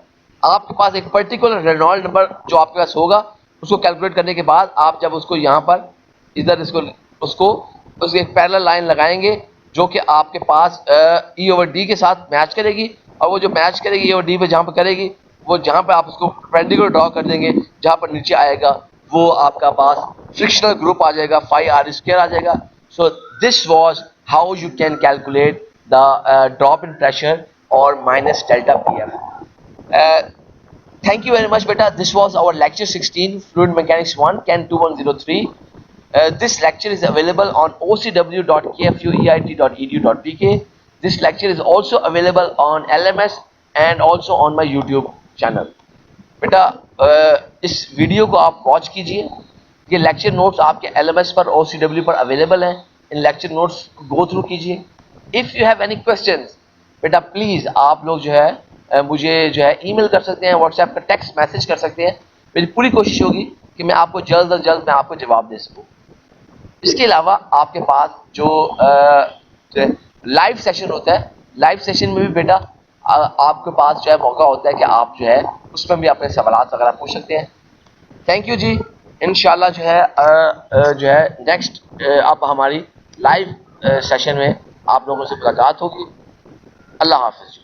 आपके पास एक पर्टिकुलर रेनॉल्ड नंबर जो आपके पास होगा उसको कैलकुलेट करने के बाद आप जब उसको यहाँ पर इधर उसको एक पैरेलल लाइन लगाएंगे जो कि आपके पास E ओवर डी के साथ मैच करेगी, और वो जो मैच करेगी E ओवर डी पे जहाँ पर करेगी, वो जहाँ पे आप उसको परपेंडिकुलर ड्रॉ कर देंगे, जहाँ पर नीचे आएगा वो आपका पास फ्रिक्शनल ग्रुप आ जाएगा, फाई RE स्क्वायर आ जाएगा। So this was how you can calculate the drop in pressure और minus delta PF। Thank you very much beta, this was our lecture 16 fluid mechanics 1 can 2103. This lecture is available on ocw.kfueit.edu.pk. This lecture is also available on LMS and also on my YouTube channel. बेटा इस video को आप watch कीजिए, ये lecture notes आपके LMS पर OCW पर available हैं, इन लेक्चर नोट्स को गो थ्रू कीजिए। If you have any questions बेटा प्लीज़ आप लोग जो है मुझे जो है ईमेल कर सकते हैं, व्हाट्सएप पर टेक्स्ट मैसेज कर सकते हैं। मेरी पूरी कोशिश होगी कि मैं आपको जल्द अज जल्द मैं आपको जवाब दे सकूँ। इसके अलावा आपके पास जो लाइव सेशन होता है, लाइव सेशन में भी बेटा आपके पास जो है मौका होता है कि आप जो है उसमें भी अपने सवाल वगैरह पूछ सकते हैं। थैंक यू जी, इंशाल्लाह जो है नेक्स्ट अब हमारी लाइव सेशन में आप लोगों से मुलाकात होगी। अल्लाह हाफिज़।